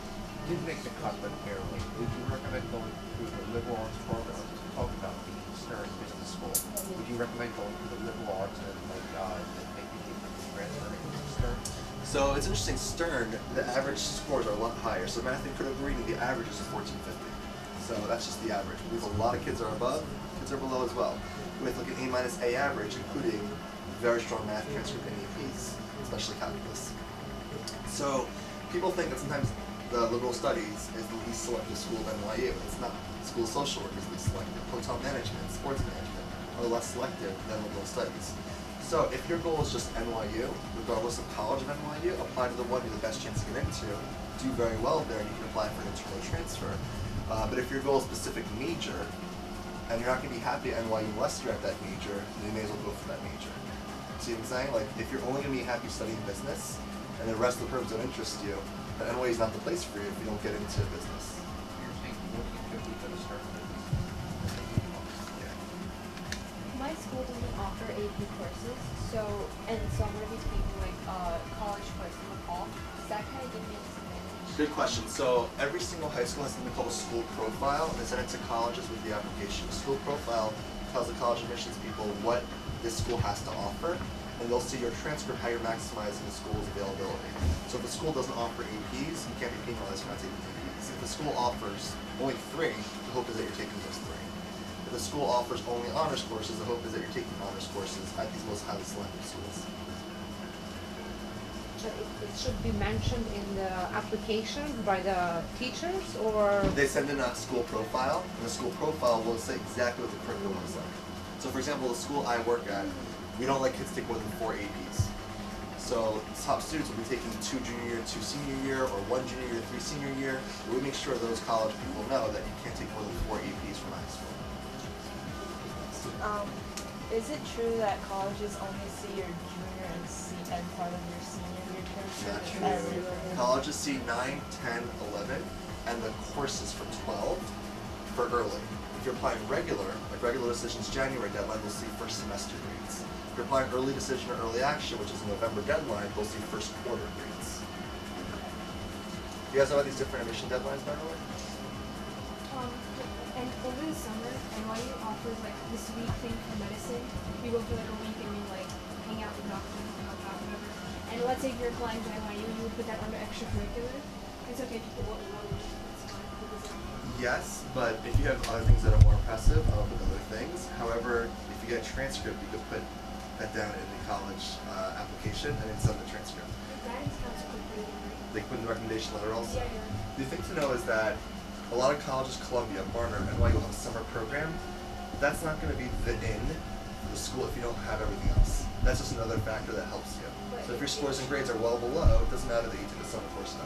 didn't make the cut but barely. Would you recommend going through the liberal arts program? Talk about the Stern Business School. Would you recommend going through the liberal arts and maybe transferring to Stern? So it's interesting, Stern, the average scores are a lot higher. So math and critical reading, the average is 1450. So that's just the average. It means a lot of kids are above, kids are below as well. With like an A- A average, including very strong math, transcript, and APs, especially calculus. So people think that sometimes the liberal studies is the least selective school of NYU. It's not. School of social work is the least selective. Hotel management, sports management are less selective than liberal studies. So if your goal is just NYU, regardless of college of NYU, apply to the one you're the best chance to get into, do very well there, and you can apply for an internal transfer. But if your goal is specific major, and you're not going to be happy at NYU unless you're at that major, then you may as well go for that major. See what I'm saying? Like, if you're only going to be happy studying business, and the rest of the programs don't interest you, then NYU is not the place for you if you don't get into business. You're saying 1450 for the Stern Business. My school doesn't offer AP courses, so I'm gonna be taking like a college course in the fall. Does that kind of give me a disadvantage? Good question. So every single high school has something called a school profile, and they send it to colleges with the application. The school profile tells the college admissions people what this school has to offer, and they'll see your transcript, how you're maximizing the school's availability. So if the school doesn't offer APs, you can't be penalized for not taking APs. If the school offers only 3, the hope is that you're taking those 3. If the school offers only honors courses, the hope is that you're taking honors courses at these most highly selective schools. But it should be mentioned in the application by the teachers, or? They send in a school profile, and the school profile will say exactly what the curriculum is like. So for example, the school I work at, we don't let kids take more than 4 APs. So top students will be taking 2 junior year, 2 senior year, or 1 junior year, 3 senior year. We make sure those college people know that you can't take more than 4 APs from high school. Is it true that colleges only see your junior and part of your senior year transcript? Not true. Colleges see 9, 10, 11, and the courses for 12 for early. If you're applying regular, like regular decisions January deadline, we'll see first semester grades. If you're applying early decision or early action, which is a November deadline, we'll see first quarter grades. You guys know about these different admission deadlines, by the way? And over the summer, NYU offers like this week thing for medicine. You go for like a week and you like hang out with doctors and help out, whatever. And let's say if you're applying to NYU, you would put that under extracurricular. It's okay if you put one week. It's fine. Yes, but if you have other things that are more impressive, I'll put other things. However, if you get a transcript, you could put that down in the college application and then send the transcript. Guidance counselor could put it in, right? They put in the recommendation letter also. Yeah, yeah. The thing to know is that a lot of colleges, Columbia, Barnard, NYU will have a summer program. That's not going to be the in for the school if you don't have everything else. That's just another factor that helps you. So if your scores and grades are well below, it doesn't matter that you took a summer course now.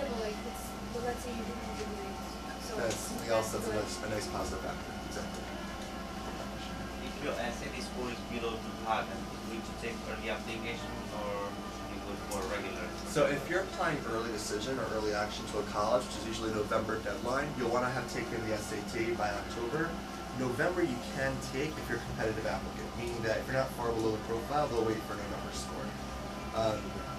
Yeah, but like let's say you didn't have the grades. So That's something else that's a nice positive factor. Exactly. If your SAT score is below 2,000, would you take early application or you go for regular? So if you're applying early decision or early action to a college, which is usually a November deadline, you'll want to have taken the SAT by October. November you can take if you're a competitive applicant, meaning that if you're not far below the profile, they'll wait for November score.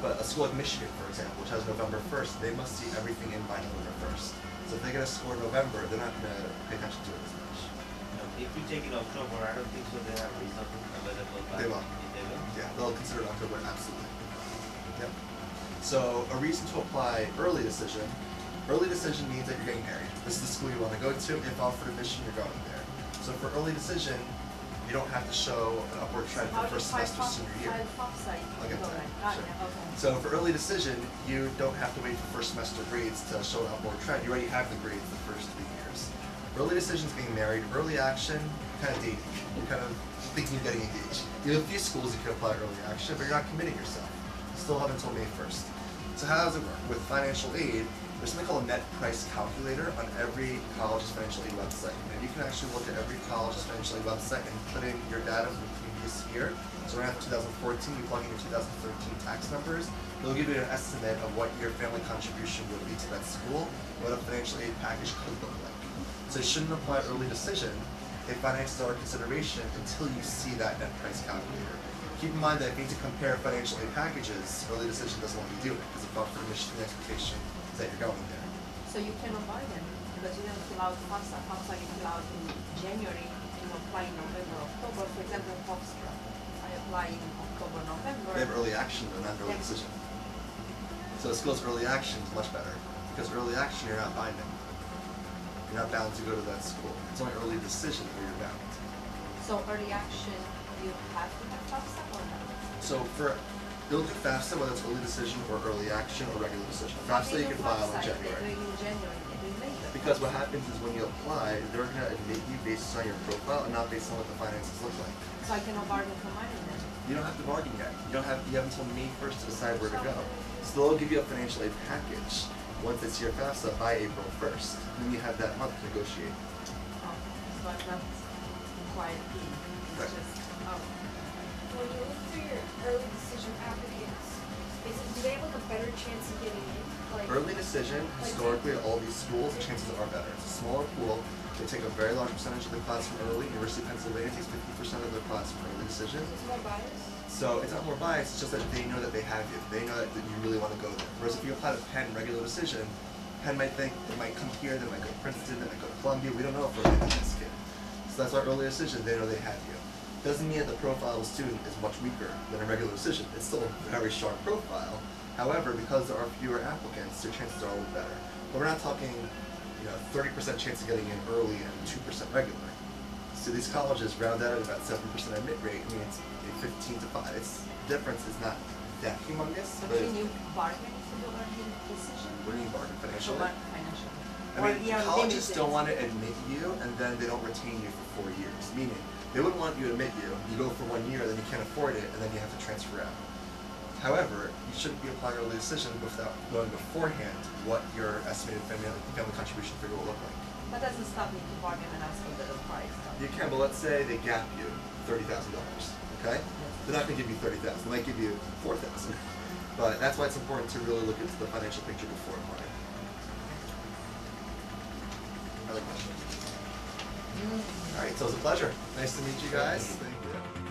But a school like Michigan, for example, which has November 1st, they must see everything in by November 1st. So if they get a score in November, they're not going to pay attention to it as much. No, if you take in October, I don't think so they have results available by. They will. They will? Yeah, they'll consider it October, absolutely. Yep. So a reason to apply early decision means that you're getting married. This is the school you want to go to. If offered admission, you're going there. So for early decision, you don't have to show an upward trend for first semester senior year. I'll get to that. Sure. So for early decision, you don't have to wait for first semester grades to show an upward trend. You already have the grades the first 3 years. Early decision is getting married. Early action, you're kind of dating. You're kind of thinking of getting engaged. You have a few schools you can apply early action, but you're not committing yourself. You still have until May 1st. So how does it work? With financial aid, there's something called a net price calculator on every college's financial aid website. And you can actually look at every college's financial aid website and put in your data from the previous year. So around 2014, you plug in your 2013 tax numbers. It'll give you an estimate of what your family contribution would be to that school, what a financial aid package could look like. So you shouldn't apply early decision if finances are a consideration until you see that net price calculator. Keep in mind that if you need to compare financial aid packages, early decision doesn't want you to do it because it bumps the mission and expectation that you're going there. So you cannot buy them because you didn't fill out FAFSA. FAFSA you fill out in January and you apply in November, October. For example, Hofstra, I apply in October, November. They have early action, but not early decision. So the school's early action is much better because early action you're not binding. You're not bound to go to that school. It's only early decision where you're bound. So early action, you have to have FAFSA or not? So you'll do FAFSA whether it's early decision or early action or regular decision. FAFSA you can file in January. They're doing in January, they're doing later. Because what happens is when you apply, they're going to admit you based on your profile and not based on what the finances look like. So I cannot bargain for money then? You don't have to bargain yet. You have until May 1st to decide where to go. So they'll give you a financial aid package once it's your FAFSA by April 1st. Then you have that month to negotiate. Oh, so I'm not quite keen. It's Right. just, When you look through your early decision applicants, do they have like a better chance of getting in? Like Early decision, historically at all these schools, chances are better. It's a smaller pool. They take a very large percentage of the class from early. University of Pennsylvania takes 50% of their class from early decision. it's more biased? So it's not more biased, it's just that they know that they have you. They know that you really want to go there. Whereas if you apply to Penn regular decision, Penn might think they might come here, they might go to Princeton, they might go to Columbia. We don't know if we're going to get this kid. So that's why early decision, they know they have you. Doesn't mean that the profile of the student is much weaker than a regular decision. It's still a very sharp profile. However, because there are fewer applicants, their chances are a little better. But we're not talking, 30% chance of getting in early and 2% regular. So these colleges round out at about 7% admit rate. I mean, it's 15 to 5. The difference is not that humongous. so But can you bargain to do early decision? what do you mean bargain financially? Financially. I Or mean, you're colleges limited. don't want to admit you, and then they don't retain you for 4 years. Meaning, they wouldn't want you to admit you. You go for 1 year, then you can't afford it, and then you have to transfer out. However, you shouldn't be applying early decision without knowing beforehand what your estimated family contribution figure will look like. That doesn't stop me to bargain and ask for the price. You can, but let's say they gap you $30,000. Okay, they're not going to give you $30,000. They might give you $4,000. But that's why it's important to really look into the financial picture before applying. Other questions? All right, so it was a pleasure. Nice to meet you guys. Thank you.